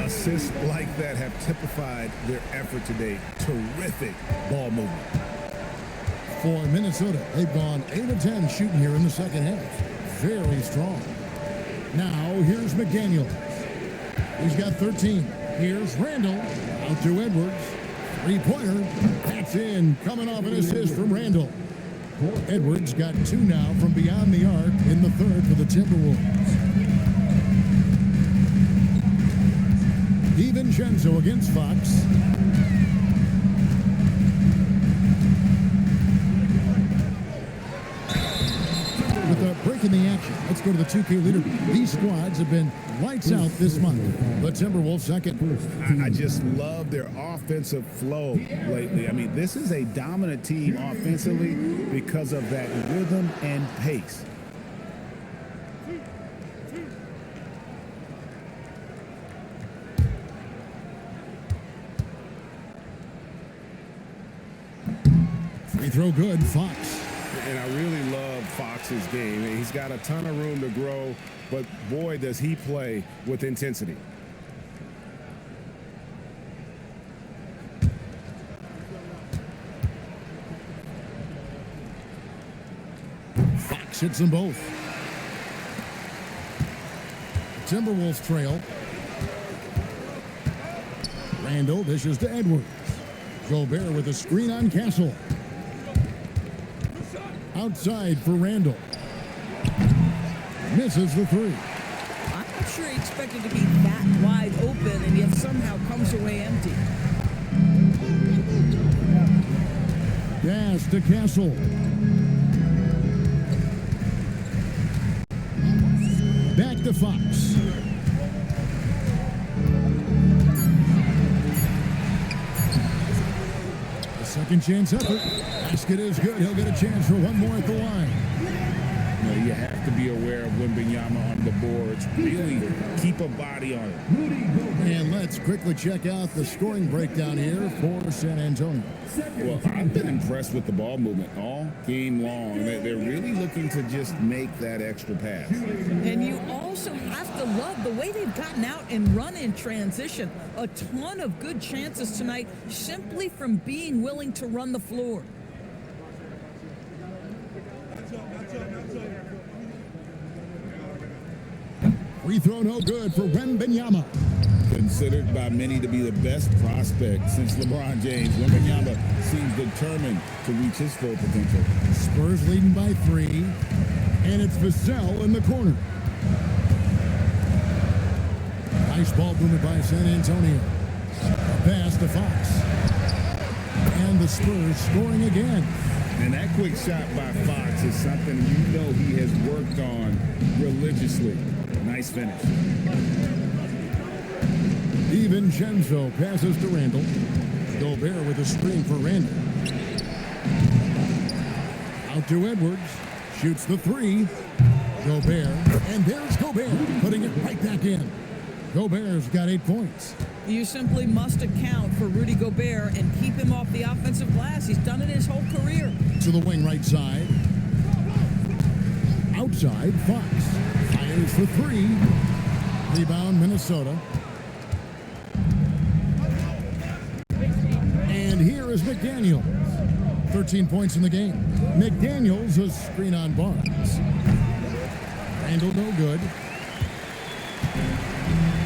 Assists like that have typified their effort today. Terrific ball movement. For Minnesota, they've gone 8 of 10 shooting here in the second half. Very strong. Now, here's McDaniels. He's got 13. Here's Randall. Out to Edwards. Three-pointer. That's in. Coming off an assist from Randall. Edwards got 2 now from beyond the arc in the third for the Timberwolves. DiVincenzo against Fox. With a breaking in the action. Let's go to the 2K leader. These squads have been lights out this month. The Timberwolves second. I just love their offensive flow lately. I mean, this is a dominant team offensively because of that rhythm and pace. Free throw good, Fox. And I really love Fox's game. He's got a ton of room to grow, but boy, does he play with intensity. Fox hits them both. Timberwolves trail. Randall dishes to Edwards. Gobert with a screen on Castle. Outside for Randall. Misses the three. I'm not sure he expected to be that wide open and yet somehow comes away empty. Pass to Castle. Back to Fox. A second chance effort. Basket is good. He'll get a chance for one more at the line. You know, you have to be aware of Wembanyama on the boards. Really keep a body on it. And let's quickly check out the scoring breakdown here for San Antonio. Well, I've been impressed with the ball movement all game long. They're really looking to just make that extra pass. And you also have to love the way they've gotten out and run in transition. A ton of good chances tonight simply from being willing to run the floor. Free throw no good for Wembanyama. Considered by many to be the best prospect since LeBron James, Wembanyama seems determined to reach his full potential. Spurs leading by 3, and it's Vassell in the corner. Nice ball movement by San Antonio. A pass to Fox. And the Spurs scoring again. And that quick shot by Fox is something you know he has worked on religiously. Nice finish. DiVincenzo passes to Randall. Gobert with a screen for Randall. Out to Edwards. Shoots the 3. Gobert. And there's Gobert putting it right back in. Gobert's got 8 points. You simply must account for Rudy Gobert and keep him off the offensive glass. He's done it his whole career. To the wing right side. Outside, Fox. Fires for 3. Rebound, Minnesota. And here is McDaniels. 13 points in the game. McDaniels a screen on Barnes. Randall no good.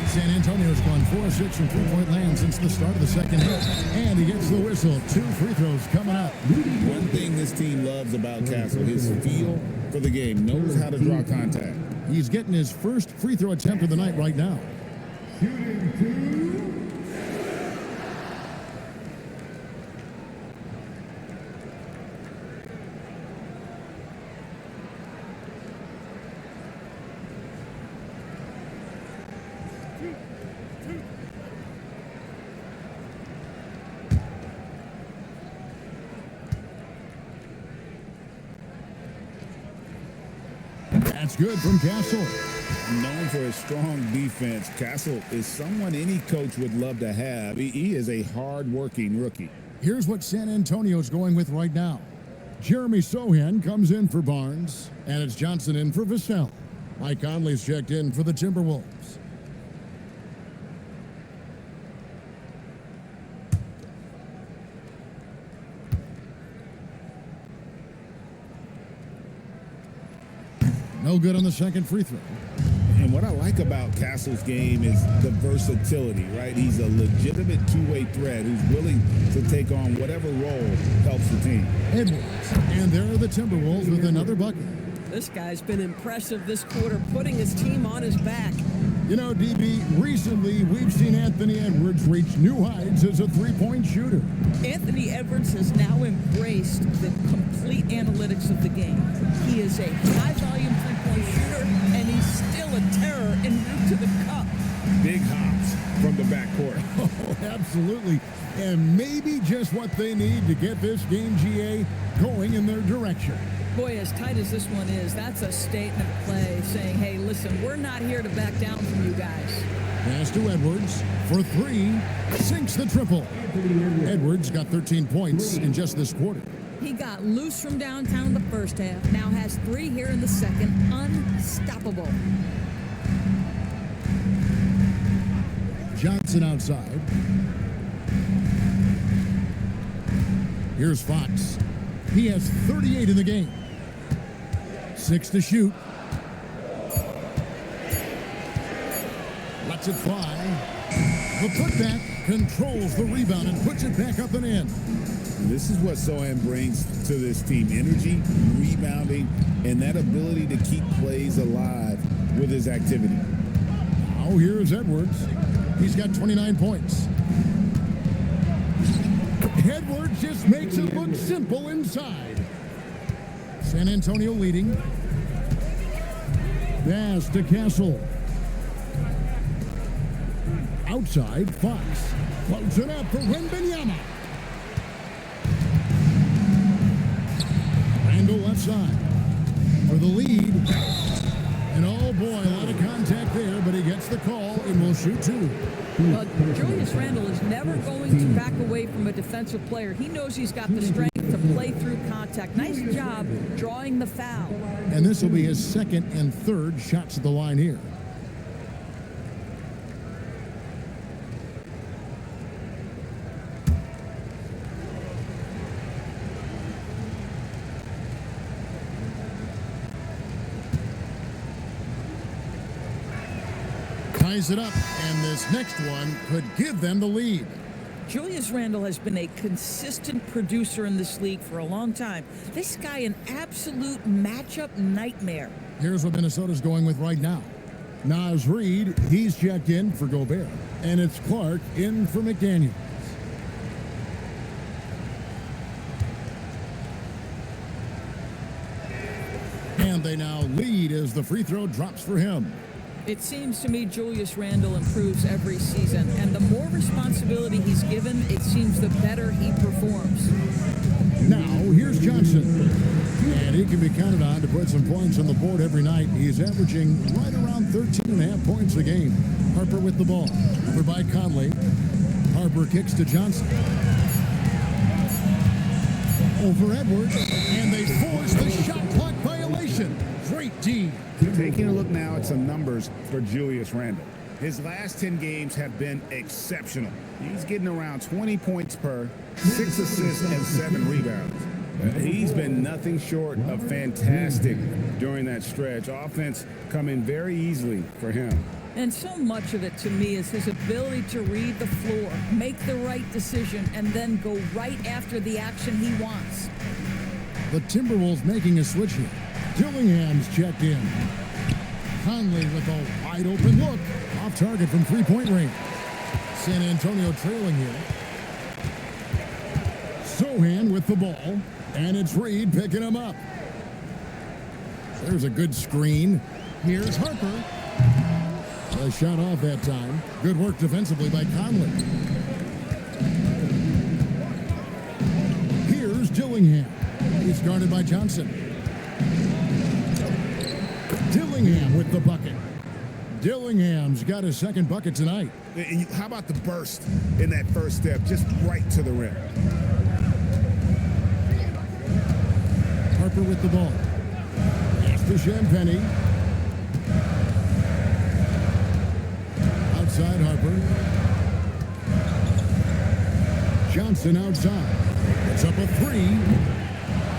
San Antonio's gone 4-6 from three-point land since the start of the second half. And he gets the whistle. 2 free throws coming up. One thing this team loves about Castle, his feel for the game, knows how to draw contact. He's getting his first free throw attempt of the night right now. That's good from Castle. Known for his strong defense, Castle is someone any coach would love to have. He is a hard-working rookie. Here's what San Antonio's going with right now. Jeremy Sohan comes in for Barnes, and it's Johnson in for Vassell. Mike Conley's checked in for the Timberwolves. No good on the second free throw. And what I like about Castle's game is the versatility, right? He's a legitimate two-way threat who's willing to take on whatever role helps the team. Edwards. And there are the Timberwolves with another bucket. This guy's been impressive this quarter, putting his team on his back. You know, DB, recently we've seen Anthony Edwards reach new heights as a three-point shooter. Anthony Edwards has now embraced the complete analytics of the game. He is a high-volume three-point three-point shooter, and he's still a terror en route to the cup. Big hops from the backcourt. Oh, absolutely. And maybe just what they need to get this game, GA, going in their direction. Boy, as tight as this one is, that's a statement play saying, hey, listen, we're not here to back down from you guys. Pass to Edwards for three. Sinks the triple. Edwards got 13 points in just this quarter. He got loose from downtown in the first half, now has 3 here in the second. Unstoppable. Johnson outside. Here's Fox. He has 38 in the game. 6 to shoot. Lets it fly. The putback controls the rebound and puts it back up and in. This is what Sohan brings to this team. Energy, rebounding, and that ability to keep plays alive with his activity. Now here's Edwards. He's got 29 points. Edwards just makes it look simple inside. San Antonio leading. Pass to Castle. Outside, Fox. Floats it up for Wembanyama. Randall left side for the lead. And oh boy, a lot of contact there, but he gets the call and will shoot 2. Well, Julius Randle is never going to back away from a defensive player. He knows he's got the strength to play through contact. Nice job drawing the foul. And this will be his second and third shots at the line here. Ties it up, and this next one could give them the lead. Julius Randle has been a consistent producer in this league for a long time. This guy, an absolute matchup nightmare. Here's what Minnesota's going with right now. Naz Reid, he's checked in for Gobert. And it's Clark in for McDaniels. And they now lead as the free throw drops for him. It seems to me Julius Randle improves every season, and the more responsibility he's given, it seems the better he performs. Now, here's Johnson. And he can be counted on to put some points on the board every night. He's averaging right around 13.5 points a game. Harper with the ball. Over by Conley. Harper kicks to Johnson. Over Edwards. And they force the shot clock violation. Great D. Taking a look now at some numbers for Julius Randle. His last 10 games have been exceptional. He's getting around 20 points per, 6 assists, and 7 rebounds. He's been nothing short of fantastic during that stretch. Offense coming very easily for him. And so much of it, to me, is his ability to read the floor, make the right decision, and then go right after the action he wants. The Timberwolves making a switch here. Dillingham's checked in. Conley with a wide open look. Off target from three-point range. San Antonio trailing here. Sohan with the ball. And it's Reid picking him up. There's a good screen. Here's Harper. A shot off that time. Good work defensively by Conley. Here's Dillingham. He's guarded by Johnson. Dillingham with the bucket. Dillingham's got his second bucket tonight. And how about the burst in that first step, just right to the rim? Harper with the ball. Pass to Champagny. Outside Harper. Johnson outside. It's up a 3.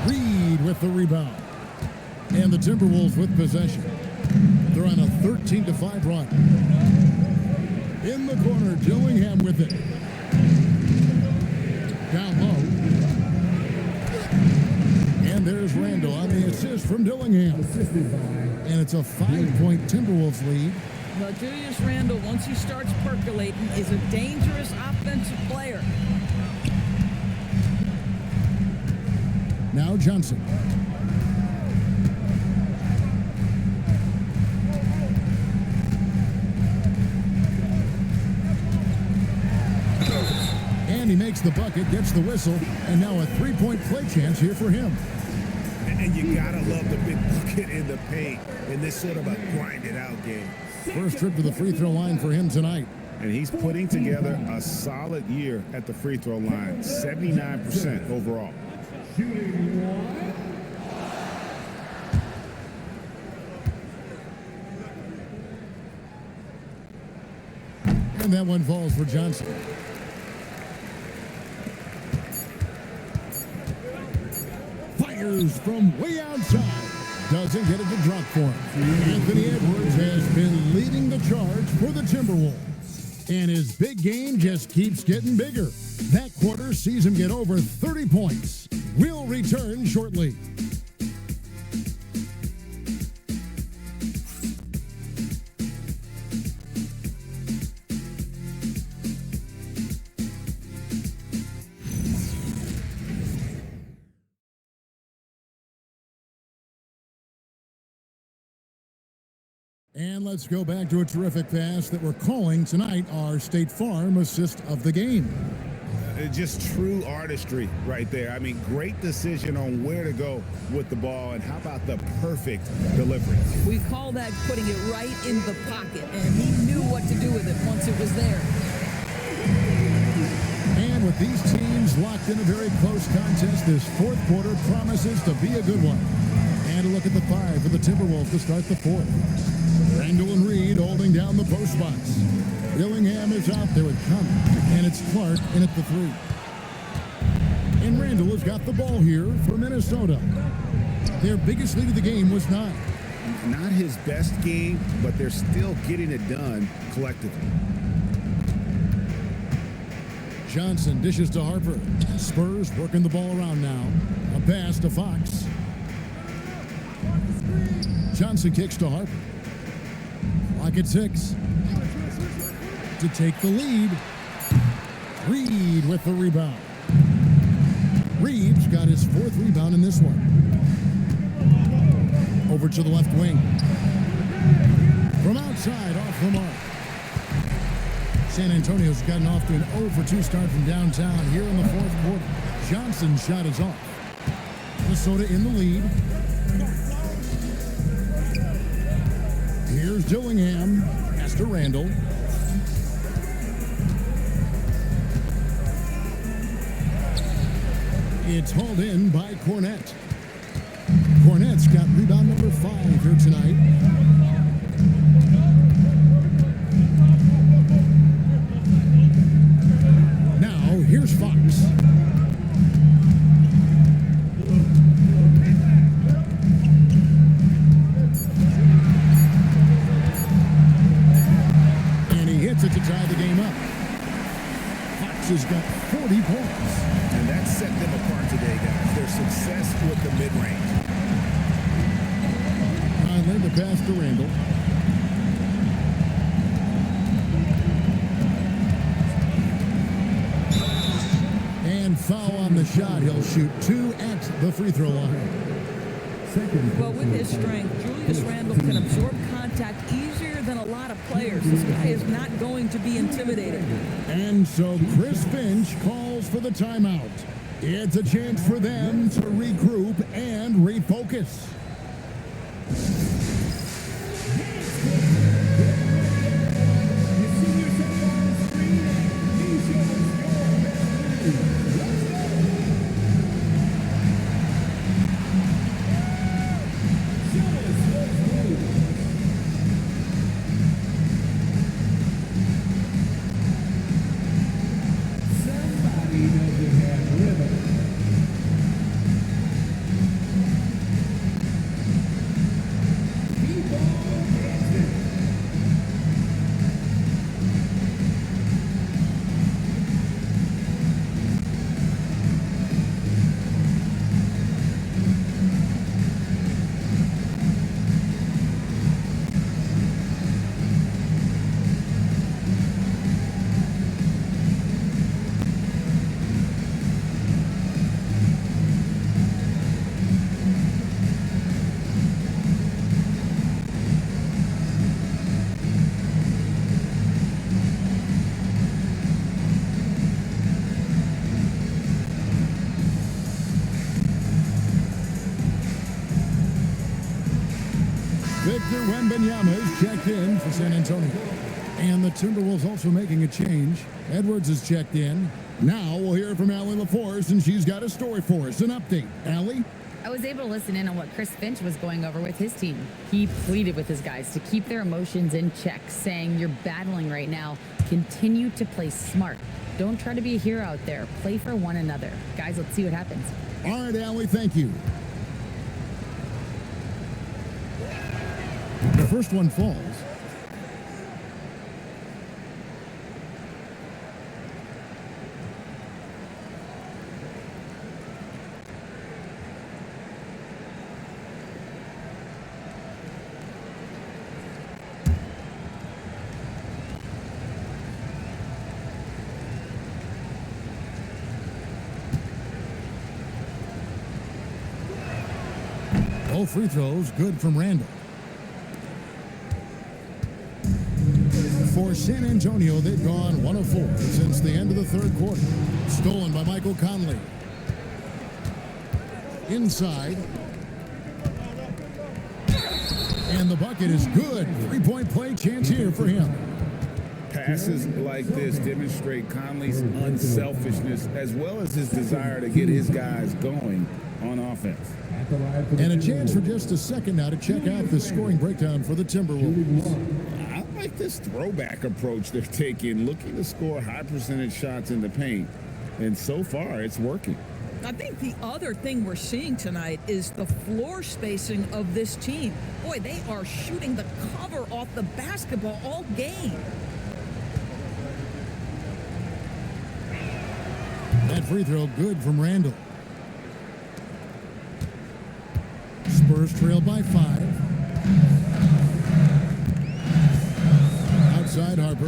Reid with the rebound. And the Timberwolves with possession. They're on a 13-5 run. In the corner, Dillingham with it. Down low. And there's Randle on the assist from Dillingham. And it's a 5-point Timberwolves lead. Well, Julius Randle, once he starts percolating, is a dangerous offensive player. Now Johnson. he makes the bucket, gets the whistle, and now a three-point play chance here for him. And you gotta love the big bucket in the paint in this sort of a grinded-out game. First trip to the free throw line for him tonight. And he's putting together a solid year at the free throw line, 79% overall. And that one falls for Johnson. Fires from way outside. Doesn't get it to drop for him. Anthony Edwards has been leading the charge for the Timberwolves. And his big game just keeps getting bigger. That quarter sees him get over 30 points. We'll return shortly. And let's go back to a terrific pass that we're calling tonight our State Farm assist of the game. Just true artistry right there. I mean, great decision on where to go with the ball, and how about the perfect delivery? We call that putting it right in the pocket, and he knew what to do with it once it was there. And with these teams locked in a very close contest, this fourth quarter promises to be a good one. And a look at the five for the Timberwolves to start the fourth. Randall and Reed holding down the post spots. Dillingham is out there with Connor, and it's Clark in at the three. And Randall has got the ball here for Minnesota. Their biggest lead of the game was 9. Not his best game, but they're still getting it done collectively. Johnson dishes to Harper. Spurs working the ball around now. A pass to Fox. Johnson kicks to Harper. Clock at 6. To take the lead. Reed with the rebound. Reed's got his 4th rebound in this one. Over to the left wing. From outside, off the mark. San Antonio's gotten off to an 0 for 2 start from downtown here in the 4th quarter. Johnson's shot is off. Minnesota in the lead. Here's Dillingham. Pass to Randall. It's hauled in by Cornette. Cornette's got rebound number 5 here tonight. Now, here's Fox. And he hits it to tie the game up. Fox has got 40 points. And that set them apart today, guys. Their success with the mid-range. Conley, the pass to Randall. And foul on the shot. He'll shoot 2 at the free throw line. Well, with his strength, Julius Randle can absorb contact easier than a lot of players. This guy is not going to be intimidated. And so Chris Finch calls for the timeout. It's a chance for them to regroup and refocus. Wembanyama is checked in for San Antonio. And the Timberwolves also making a change. Edwards is checked in. Now we'll hear from Allie LaForce, and she's got a story for us. An update. Allie? I was able to listen in on what Chris Finch was going over with his team. He pleaded with his guys to keep their emotions in check, saying, "You're battling right now. Continue to play smart. Don't try to be a hero out there. Play for one another." Guys, let's see what happens. All right, Allie, thank you. The first one falls. All free throws good from Randall. For San Antonio, they've gone 1 of 4 since the end of the third quarter. Stolen by Michael Conley. Inside. And the bucket is good. 3-point play chance here for him. Passes like this demonstrate Conley's unselfishness as well as his desire to get his guys going on offense. And a chance for just a second now to check out the scoring breakdown for the Timberwolves. I like this throwback approach they're taking, looking to score high percentage shots in the paint. And so far, it's working. I think the other thing we're seeing tonight is the floor spacing of this team. Boy, they are shooting the cover off the basketball all game. That free throw good from Randall. Spurs trail by 5. Outside Harper.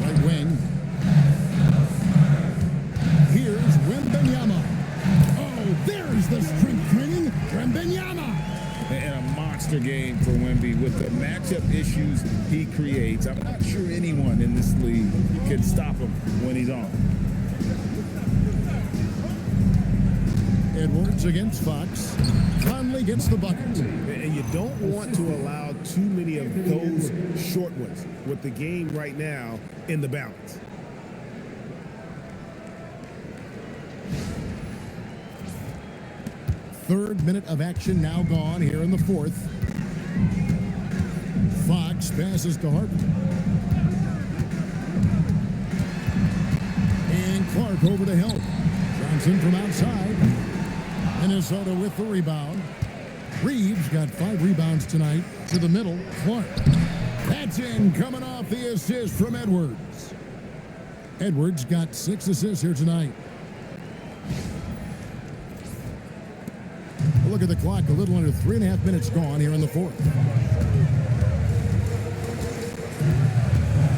Right wing. Here's Wembanyama. Oh, there's the strength training. Wembanyama. And a monster game for Wemby with the matchup issues he creates. I'm not sure anyone in this league can stop him when he's on. Edwards against Fox. Conley gets the bucket. And you don't want to allow too many of those short ones with the game right now in the balance. Third minute of action now gone here in the fourth. Fox passes to Harper. And Clark over to help. Johnson from outside. Minnesota with the rebound. Reeves got 5 rebounds tonight. To the middle, Clark. That's in, coming off the assist from Edwards. Edwards got 6 assists here tonight. Look at the clock, a little under 3.5 minutes gone here in the fourth.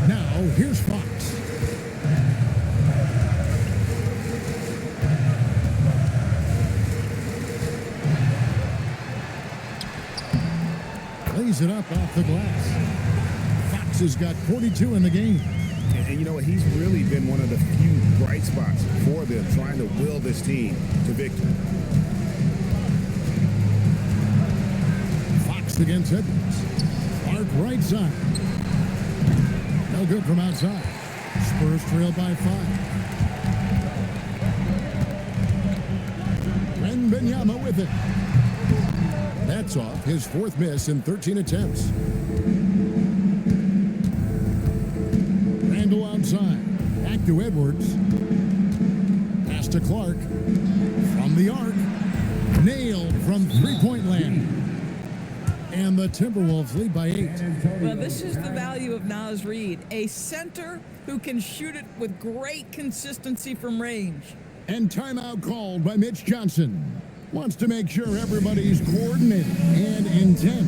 Now, here's Fox. Lays it up off the glass. Fox has got 42 in the game. And you know what? He's really been one of the few bright spots for them, trying to will this team to victory. Fox against Edwards. Clark right side. No good from outside. Spurs trail by 5. Wembanyama with it. That's off his 4th miss in 13 attempts. Randall outside. Back to Edwards. Pass to Clark. From the arc. Nailed from 3-point land. And the Timberwolves lead by 8. Well, this is the value of Naz Reid, a center who can shoot it with great consistency from range. And timeout called by Mitch Johnson. Wants to make sure everybody's coordinated and intent.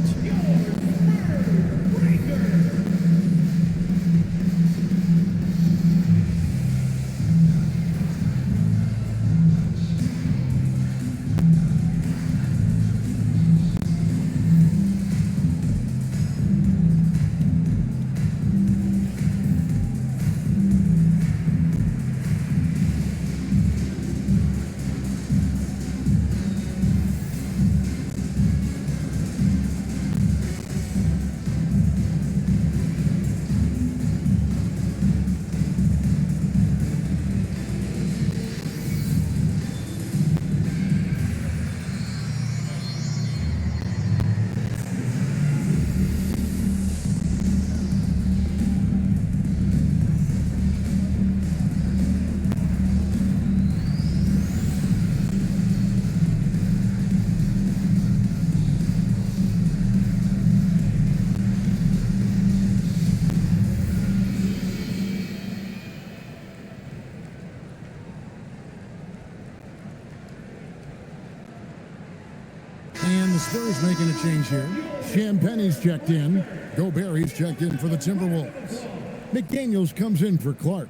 Spurs making a change here. Champagne's checked in. Gobert's checked in for the Timberwolves. McDaniels comes in for Clark.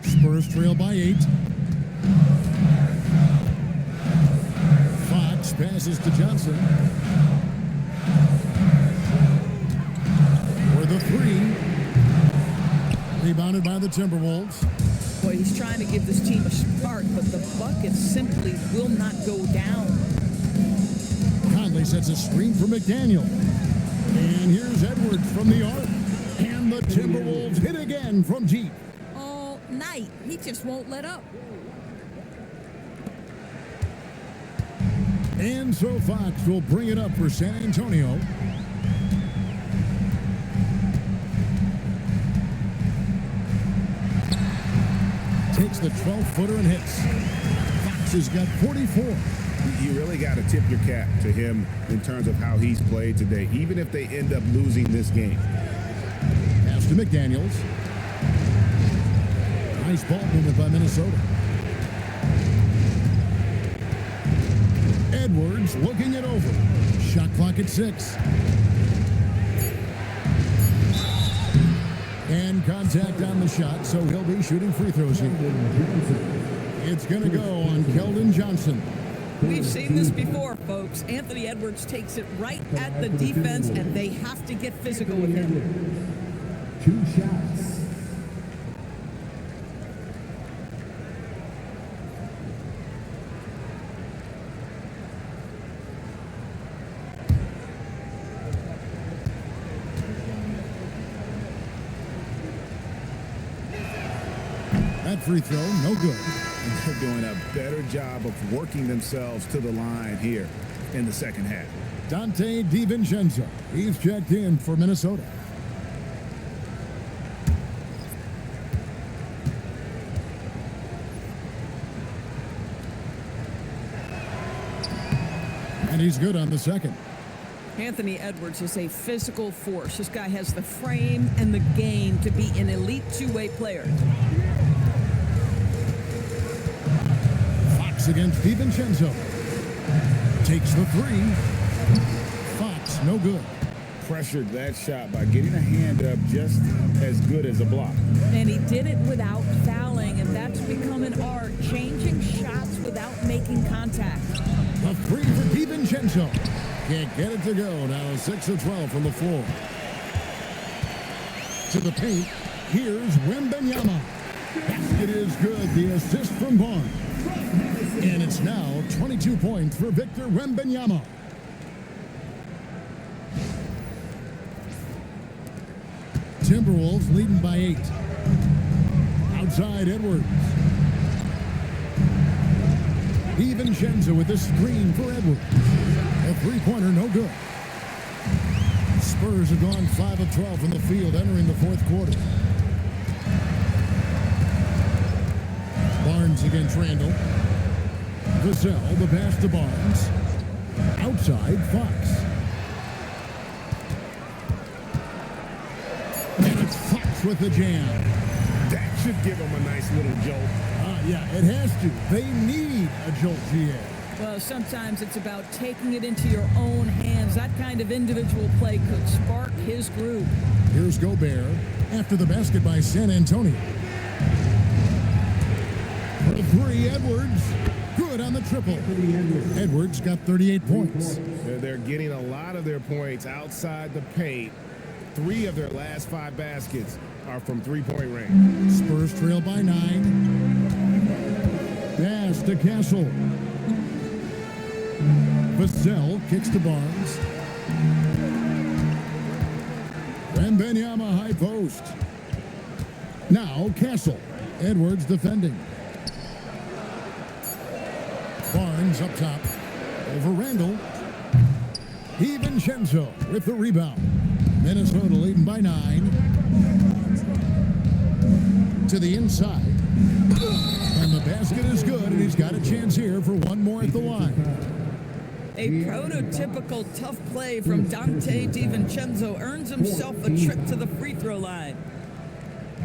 Spurs trail by 8. Fox passes to Johnson. For the 3. Rebounded by the Timberwolves. Boy, he's trying to give this team a spark, but the buckets simply will not go down. Conley sets a screen for McDaniel. And here's Edwards from the arc. And the Timberwolves hit again from deep. All night. He just won't let up. And so Fox will bring it up for San Antonio. Takes the 12-footer and hits. Fox has got 44. You really got to tip your cap to him in terms of how he's played today, even if they end up losing this game. Pass to McDaniels. Nice ball movement by Minnesota. Edwards looking it over. Shot clock at 6. And contact on the shot, so he'll be shooting free throws here. It's going to go on Keldon Johnson. We've seen this before, folks. Anthony Edwards takes it right at the defense, and they have to get physical with him. 2 shots. That free throw, no good. They're doing a better job of working themselves to the line here in the second half. Dante DiVincenzo, he's checked in for Minnesota. And he's good on the second. Anthony Edwards is a physical force. This guy has the frame and the game to be an elite two-way player. Fox against DiVincenzo. Takes the 3. Fox, no good. Pressured that shot by getting a hand up just as good as a block. And he did it without fouling, and that's become an art, changing shots without making contact. A 3 for DiVincenzo. Can't get it to go. Now 6 of 12 from the floor. To the paint. Here's Wembanyama. Basket is good. The assist from Barnes. And it's now 22 points for Victor Wembanyama. Timberwolves leading by 8. Outside Edwards. DiVincenzo with the screen for Edwards. A three-pointer, no good. Spurs have gone 5 of 12 from the field entering the fourth quarter. Barnes against Randall. Vassell, the pass to Barnes. Outside, Fox. And it's Fox with the jam. That should give them a nice little jolt. Yeah, it has to. They need a jolt, GA. Well, sometimes it's about taking it into your own hands. That kind of individual play could spark his groove. Here's Gobert after the basket by San Antonio. For the 3, Edwards. Good on the triple. Edwards got 38 points. They're getting a lot of their points outside the paint. 3 of their last 5 baskets are from three-point range. Spurs trail by 9. Pass to Castle. Vassell kicks to Barnes. Wembanyama high post. Now Castle. Edwards defending. Barnes up top. Over Randall. DiVincenzo with the rebound. Minnesota leading by 9. To the inside. And the basket is good, and he's got a chance here for one more at the line. A prototypical tough play from Dante DiVincenzo earns himself a trip to the free throw line.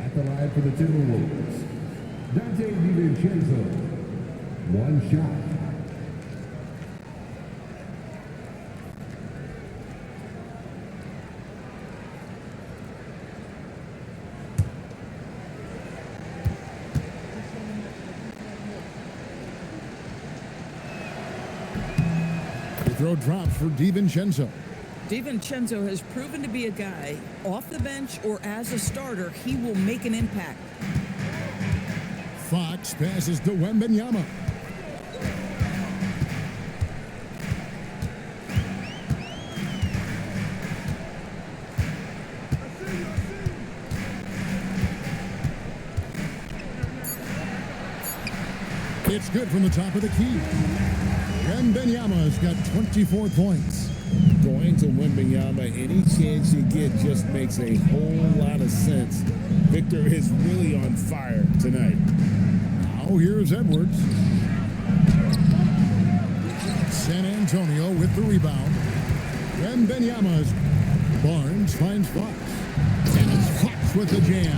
At the line for the Timberwolves, Dante DiVincenzo. One shot. Throw drops for DiVincenzo. DiVincenzo has proven to be a guy, off the bench or as a starter, he will make an impact. Fox passes to Wembanyama. It's good from the top of the key. Wembanyama's got 24 points. Going to Wembanyama, any chance you get just makes a whole lot of sense. Victor is really on fire tonight. Now here's Edwards. San Antonio with the rebound. Wembanyama's. Barnes finds Fox. And it's Fox with the jam.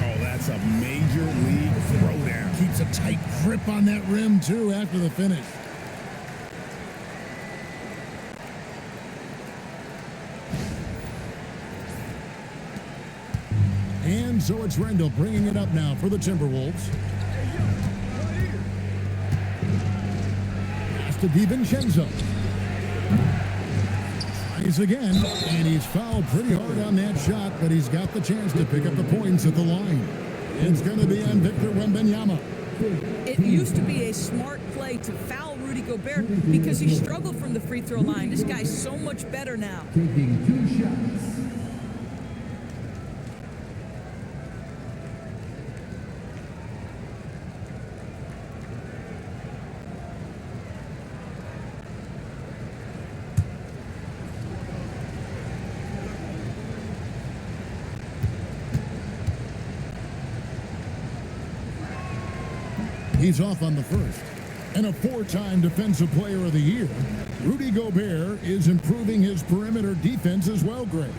Oh, that's a major league throwdown. Keeps a tight grip on that rim, too, after the finish. And so it's Randall bringing it up now for the Timberwolves. Pass to DiVincenzo. Tries again, and he's fouled pretty hard on that shot, but he's got the chance to pick up the points at the line. It's going to be on Victor Wembanyama. It used to be a smart play to foul Rudy Gobert because he struggled from the free throw line. This guy's so much better now. Taking 2 shots. He's off on the first. And a 4-time Defensive Player of the Year, Rudy Gobert is improving his perimeter defense as well, Greg.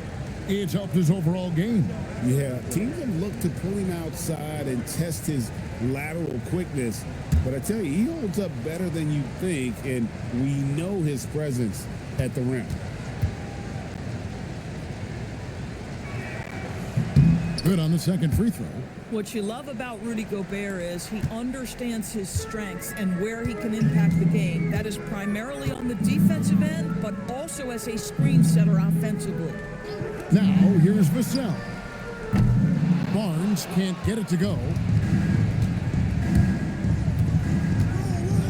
It's helped his overall game. Yeah, teams have looked to pull him outside and test his lateral quickness. But I tell you, he holds up better than you think, and we know his presence at the rim. Good on the second free throw. What you love about Rudy Gobert is he understands his strengths and where he can impact the game. That is primarily on the defensive end, but also as a screen setter offensively. Now, here's Vassell. Barnes can't get it to go.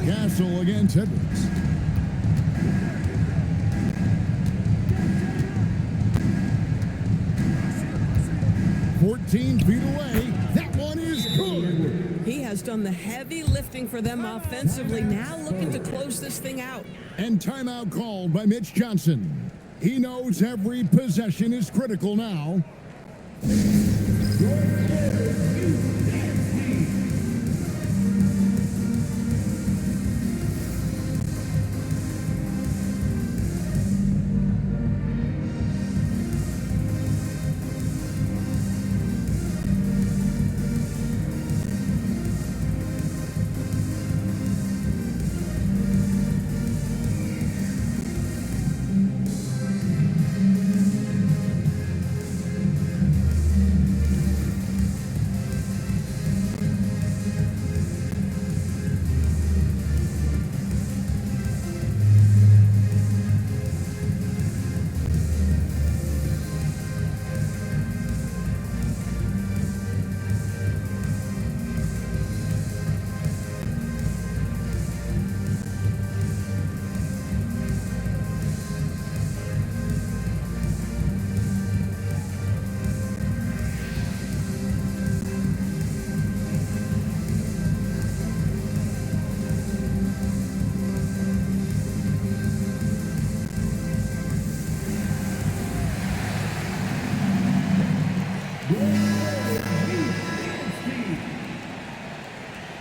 Gasol against Edwards. "14 feet away. That one is good." He has done the heavy lifting for them offensively, now looking to close this thing out. And timeout called by Mitch Johnson. He knows every possession is critical now.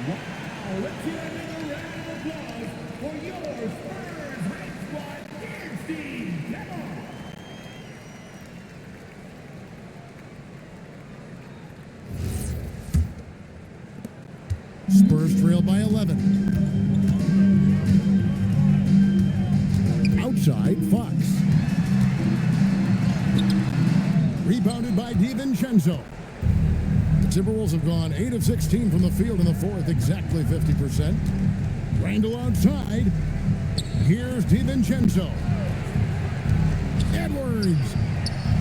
Wow, let's hear another round of applause for your Spurs. Spurs trail by 11. Outside, Fox. Rebounded by DiVincenzo. The Timberwolves have gone 8 of 16 from the field in the fourth, exactly 50%. Randall outside. Here's DiVincenzo. Edwards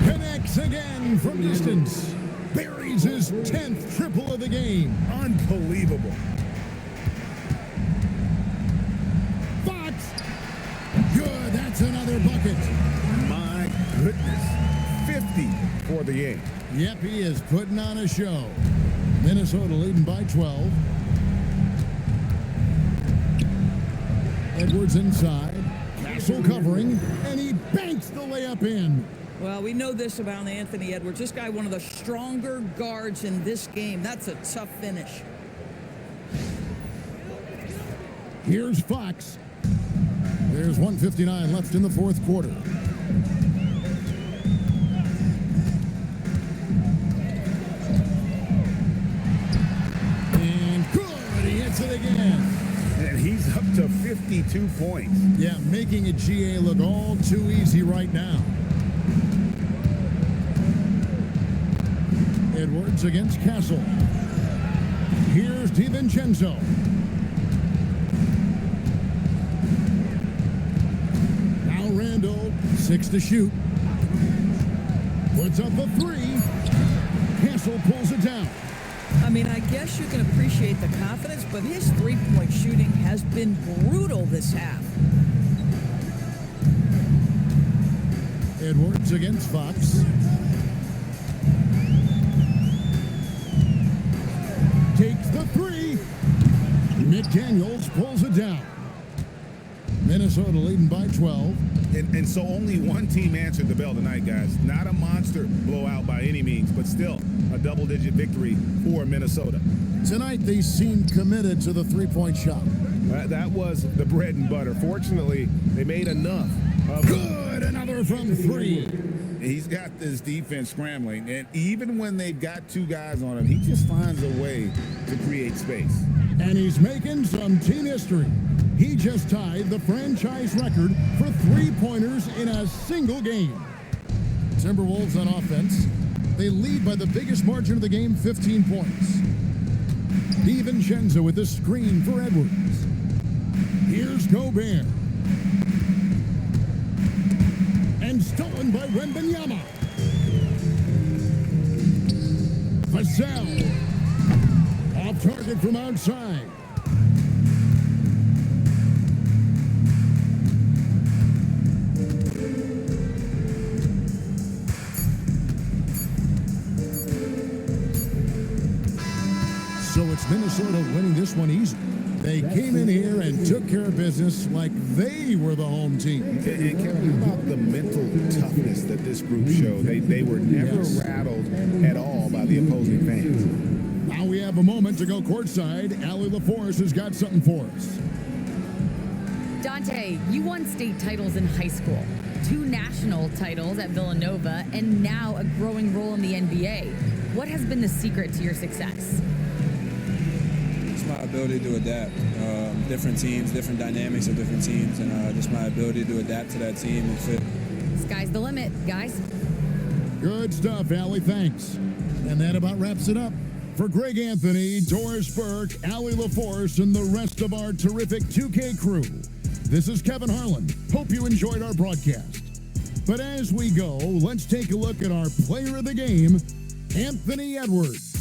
connects again from distance. Buries his 10th triple of the game. Unbelievable. Fox. Good, that's another bucket. My goodness. 50 for the game. Yep, he is putting on a show. Minnesota leading by 12. Edwards inside. Castle covering, and he banks the layup in. Well, we know this about Anthony Edwards. This guy, one of the stronger guards in this game. That's a tough finish. Here's Fox. There's 1:59 left in the fourth quarter. And good, he hits it again. And he's up to 52 points. Yeah, making a GA look all too easy right now. Edwards against Castle. Here's DiVincenzo. Now Randall, 6 to shoot. Puts up a 3. Castle pulls it down. I mean, I guess you can appreciate the confidence, but his three-point shooting has been brutal this half. Edwards against Fox. Takes the 3. McDaniels pulls it down. Minnesota leading by 12. And so only one team answered the bell tonight, guys. Not a monster blowout by any means, but still a double-digit victory for Minnesota. Tonight, they seemed committed to the three-point shot. That was the bread and butter. Fortunately, they made enough of Good, another from 3. He's got this defense scrambling, and even when they've got two guys on him, he just finds a way to create space. And he's making some team history. He just tied the franchise record for three-pointers in a single game. Timberwolves on offense. They lead by the biggest margin of the game, 15 points. DiVincenzo with the screen for Edwards. Here's Gobert. And stolen by Wembanyama. Vassell. Off target from outside. So it's Minnesota winning this one easy. They came in here and took care of business like they were the home team. And Kevin, how about the mental toughness that this group showed? They were never rattled at all by the opposing fans. Now we have a moment to go courtside. Allie LaForce has got something for us. Dante, you won state titles in high school, 2 national titles at Villanova, and now a growing role in the NBA. What has been the secret to your success? It's my ability to adapt. Different teams, different dynamics of different teams, and just my ability to adapt to that team and fit. Sky's the limit, guys. Good stuff, Allie. Thanks. And that about wraps it up. For Greg Anthony, Doris Burke, Allie LaForce, and the rest of our terrific 2K crew, this is Kevin Harlan. Hope you enjoyed our broadcast. But as we go, let's take a look at our player of the game, Anthony Edwards.